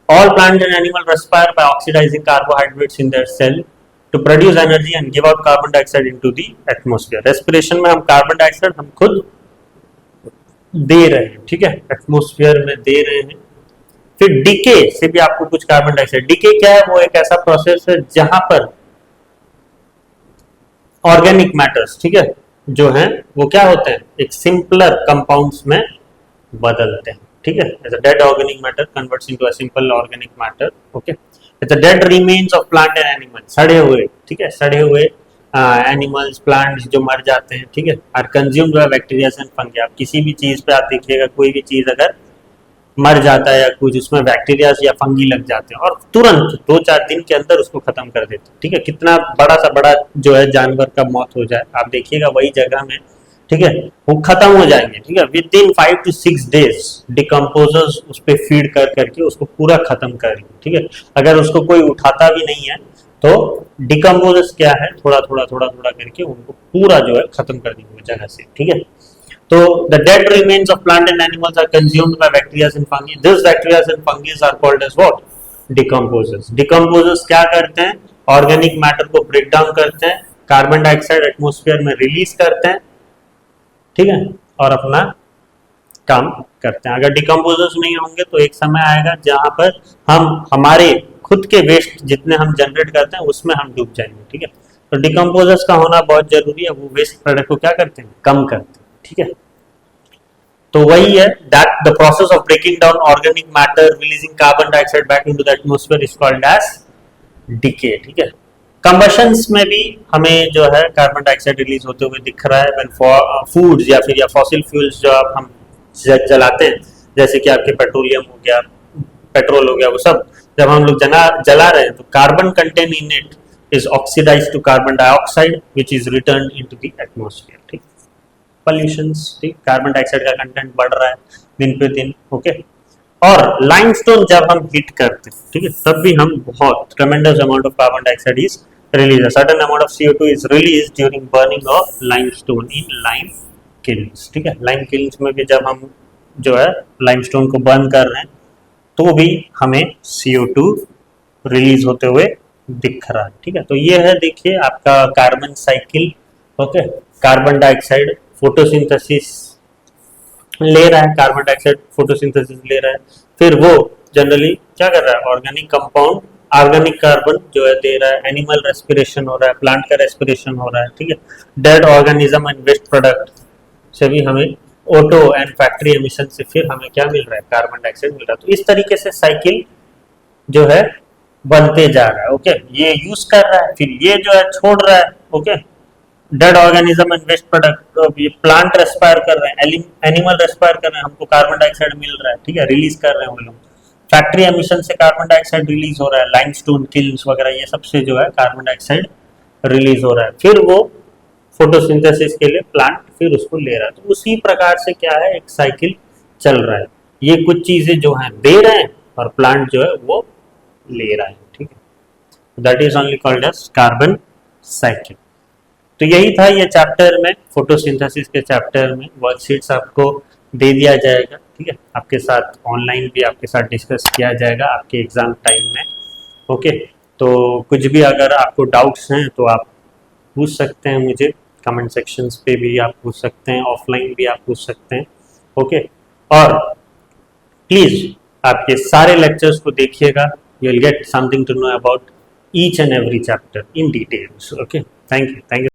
All plant and animal respire by oxidizing carbohydrates in their cell to produce energy and give out carbon dioxide into the atmosphere. Respiration में हम कार्बन डाइऑक्साइड हम खुद दे रहे हैं, ठीक है, एटमोस्फेयर में दे रहे हैं। फिर डीके से भी आपको कुछ कार्बन डाइऑक्साइड, डीके क्या है, वो एक ऐसा प्रोसेस है जहां पर ऑर्गेनिक मैटर्स, ठीक है, जो हैं वो क्या होते हैं, एक सिंपलर कंपाउंड्स में बदलते हैं, ठीक है। As a dead organic matter converts into a simple organic matter, okay. As a dead remains of plant and animal, सड़े हुए, ठीक है, सड़े हुए एनिमल्स, प्लांट्स जो मर जाते हैं, ठीक है, are consumed by bacteria and fungi. आप किसी भी चीज पे आप देखिएगा, कोई भी चीज अगर मर जाता है या कुछ उसमें बैक्टीरिया या फंगी लग जाते हैं और तुरंत 2-4 दिन के अंदर उसको खत्म कर देते हैं, ठीक है। कितना बड़ा सा बड़ा जो है जानवर का मौत हो जाए, आप देखिएगा वही जगह में, ठीक है, वो खत्म हो जाएंगे, ठीक है। With in 5 to 6 days decomposers उस पर फीड कर करके उसको पूरा खत्म करेंगे, ठीक है। अगर उसको कोई उठाता भी नहीं है तो डिकम्पोजर्स क्या है, थोड़ा थोड़ा थोड़ा थोड़ा करके उनको पूरा जो है खत्म कर देंगे जगह से, ठीक है। So the dead remains of plant and animals are consumed by bacteria and fungi. These bacteria and fungi are called as what? Decomposers. Decomposers क्या करते हैं? Organic matter को break down करते हैं, कार्बन डाइऑक्साइड एटमॉस्फेयर में release करते हैं, ठीक है, और अपना काम करते हैं। अगर डिकम्पोजर्स नहीं होंगे तो एक समय आएगा जहां पर हम हमारे खुद के वेस्ट जितने हम जनरेट करते हैं उसमें हम डूब जाएंगे, ठीक है। तो डिकम्पोजर्स का होना बहुत जरूरी है, वो वेस्ट प्रोडक्ट को क्या करते हैं, कम करते हैं, ठीक है। तो वही है, that the process of breaking down organic matter releasing carbon dioxide back into the atmosphere is called as decay, ठीक है। कंबशंस में भी हमें जो है कार्बन डाइऑक्साइड रिलीज होते हुए दिख रहा है व्हेन फूड्स या फिर या फॉसिल फ्यूल्स जो आप हम जलाते हैं, जैसे कि आपके पेट्रोलियम हो गया, पेट्रोल हो गया, वो सब जब हम लोग जला रहे हैं तो carbon content in it is oxidised to carbon dioxide which is return into the atmosphere, ठीक। पॉल्यूशंस, ठीक, कार्बन डाइऑक्साइड का कंटेंट बढ़ रहा है दिन पे दिन, ओके। और लाइमस्टोन जब हम हीट करते हैं, ठीक है, तब भी हम बहुत tremendous amount of carbon dioxide is release, certain amount of CO2 is release during burning of limestone in lime kilns, ठीक है। लाइम किल्न्स में भी जब हम जो है लाइमस्टोन को बर्न कर रहे हैं तो भी हमें CO2 रिलीज होते हुए दिख रहा है, ठीक है। तो ये है, देखिए, आपका carbon cycle, okay. Carbon dioxide photosynthesis ले रहा है, कार्बन डाइऑक्साइड फोटोसिंथेसिस ले रहा है, फिर वो जनरली क्या कर रहा है, ऑर्गेनिक कंपाउंड, ऑर्गेनिक कार्बन जो है दे रहा है, एनिमल रेस्पिरेशन हो रहा है, प्लांट का रेस्पिरेशन हो रहा है, ठीक है। Dead organism and waste product से भी हमें ऑटो एंड फैक्ट्री एमिशन से फिर हमें क्या मिल रहा है, कार्बन डाइऑक्साइड मिल रहा है। तो इस तरीके से साइकिल जो है बनते जा रहा है, ओके। ये यूज कर रहा है, फिर ये जो है छोड़ रहा है, okay. Dead organism and waste product, ये प्लांट रेस्पायर कर रहे हैं, एनिमल रेस्पायर कर रहे हैं, हमको कार्बन डाइऑक्साइड मिल रहा है, ठीक है, रिलीज कर रहे हैं वो लोग। फैक्ट्री एमिशन से कार्बन डाइऑक्साइड रिलीज हो रहा है, लाइमस्टोन किल्न्स वगैरह ये सब से जो है कार्बन डाइऑक्साइड रिलीज हो रहा है, फिर वो फोटोसिंथेसिस के लिए प्लांट फिर उसको ले रहा है। तो उसी प्रकार से क्या है, एक साइकिल चल रहा है। ये कुछ चीजें जो है दे रहे हैं और प्लांट जो है वो ले रहा है, ठीक है। That is only called as carbon cycle. तो यही था ये चैप्टर में, फोटोसिंथेसिस के चैप्टर में वर्कशीट्स आपको दे दिया जाएगा, ठीक है। आपके साथ ऑनलाइन भी आपके साथ डिस्कस किया जाएगा आपके एग्जाम टाइम में, ओके। तो कुछ भी अगर आपको डाउट्स हैं तो आप पूछ सकते हैं मुझे, कमेंट सेक्शंस पे भी आप पूछ सकते हैं, ऑफलाइन भी आप पूछ सकते हैं, ओके। और प्लीज आप ये सारे लेक्चर्स को देखिएगा, you will get something to know about each and every chapter in details, okay. Thank you.